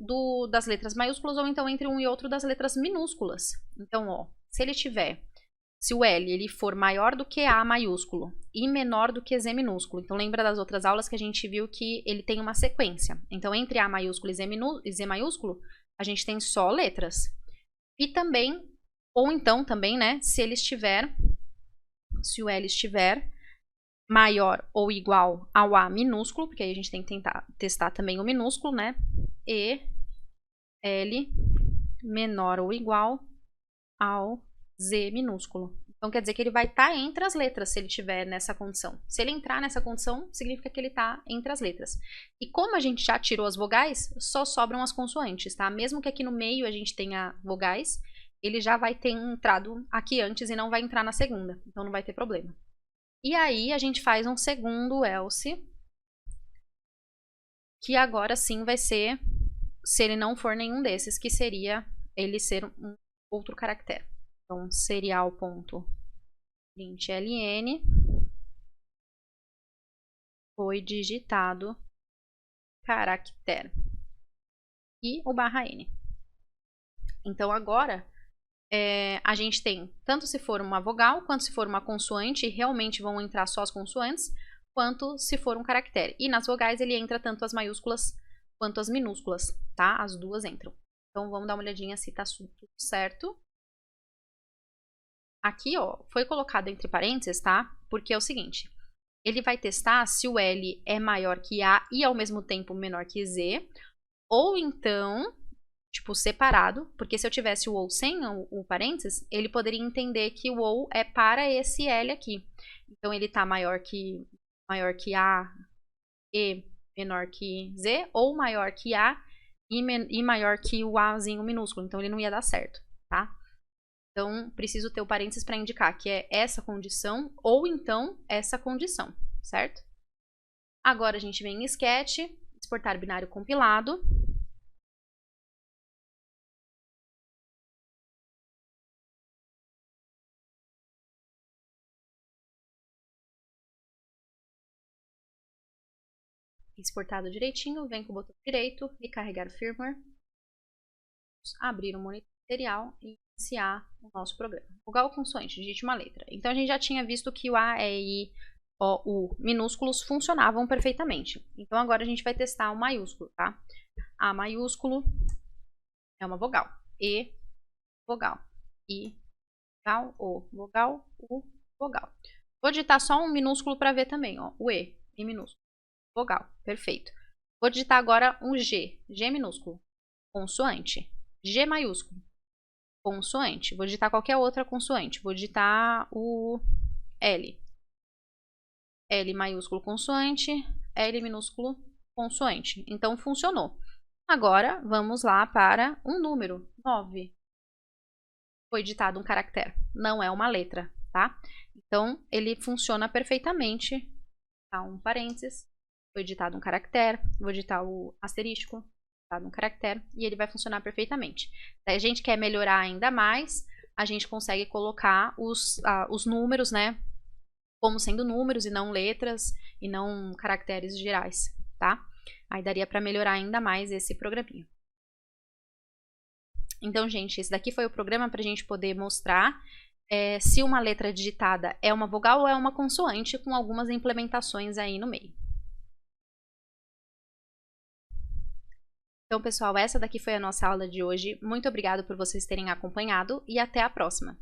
das letras maiúsculas, ou então entre um e outro das letras minúsculas. Então, ó, se o L ele for maior do que A maiúsculo e menor do que Z minúsculo. Então, lembra das outras aulas que a gente viu que ele tem uma sequência. Então, entre A maiúsculo e Z maiúsculo, a gente tem só letras. E também, ou então também, né, se o L estiver maior ou igual ao A minúsculo, porque aí a gente tem que tentar testar também o minúsculo, né, e L menor ou igual ao Z minúsculo. Então, quer dizer que ele vai estar entre as letras se ele estiver nessa condição. Se ele entrar nessa condição, significa que ele está entre as letras. E como a gente já tirou as vogais, só sobram as consoantes, tá? Mesmo que aqui no meio a gente tenha vogais, ele já vai ter entrado aqui antes e não vai entrar na segunda. Então, não vai ter problema. E aí, a gente faz um segundo else, que agora sim vai ser, se ele não for nenhum desses, que seria ele ser um outro caractere. Então, serial.println foi digitado caractere e o /n. Então, agora, a gente tem, tanto se for uma vogal, quanto se for uma consoante, e realmente vão entrar só as consoantes, quanto se for um caractere. E nas vogais ele entra tanto as maiúsculas quanto as minúsculas, tá? As duas entram. Então, vamos dar uma olhadinha se tá tudo certo. Aqui, ó, foi colocado entre parênteses, tá? Porque é o seguinte, ele vai testar se o L é maior que A e ao mesmo tempo menor que Z, ou então, tipo, separado, porque se eu tivesse o ou sem o parênteses, ele poderia entender que o ou é para esse L aqui. Então, ele tá maior que A e menor que Z, ou maior que A e maior que o Azinho minúsculo. Então, ele não ia dar certo, tá? Então, preciso ter o parênteses para indicar que é essa condição ou então essa condição, certo? Agora a gente vem em Sketch, exportar binário compilado. Exportado direitinho, vem com o botão direito, recarregar o firmware, abrir o monitor material e iniciar o nosso programa. Vogal ou consoante, digite uma letra. Então, a gente já tinha visto que o A, E, I, O, U minúsculos funcionavam perfeitamente. Então, agora a gente vai testar o maiúsculo, tá? A maiúsculo é uma vogal. E, vogal. I, vogal. O, vogal. U, vogal. Vou digitar só um minúsculo para ver também, ó. O E, em minúsculo. Vogal, perfeito. Vou digitar agora um G, G minúsculo. Consoante. G maiúsculo. Consoante. Vou digitar qualquer outra consoante. Vou digitar o L. L maiúsculo consoante. L minúsculo consoante. Então, funcionou. Agora, vamos lá para um número. 9. Foi digitado um caractere. Não é uma letra, tá? Então, ele funciona perfeitamente. Tá, um parênteses. Foi digitado um caractere. Vou digitar o asterístico. Um caractere, e ele vai funcionar perfeitamente. Daí a gente quer melhorar ainda mais, a gente consegue colocar os números, né, como sendo números e não letras, e não caracteres gerais, tá? Aí daria para melhorar ainda mais esse programinha. Então, gente, esse daqui foi o programa para a gente poder mostrar se uma letra digitada é uma vogal ou é uma consoante, com algumas implementações aí no meio. Então, pessoal, essa daqui foi a nossa aula de hoje. Muito obrigada por vocês terem acompanhado e até a próxima!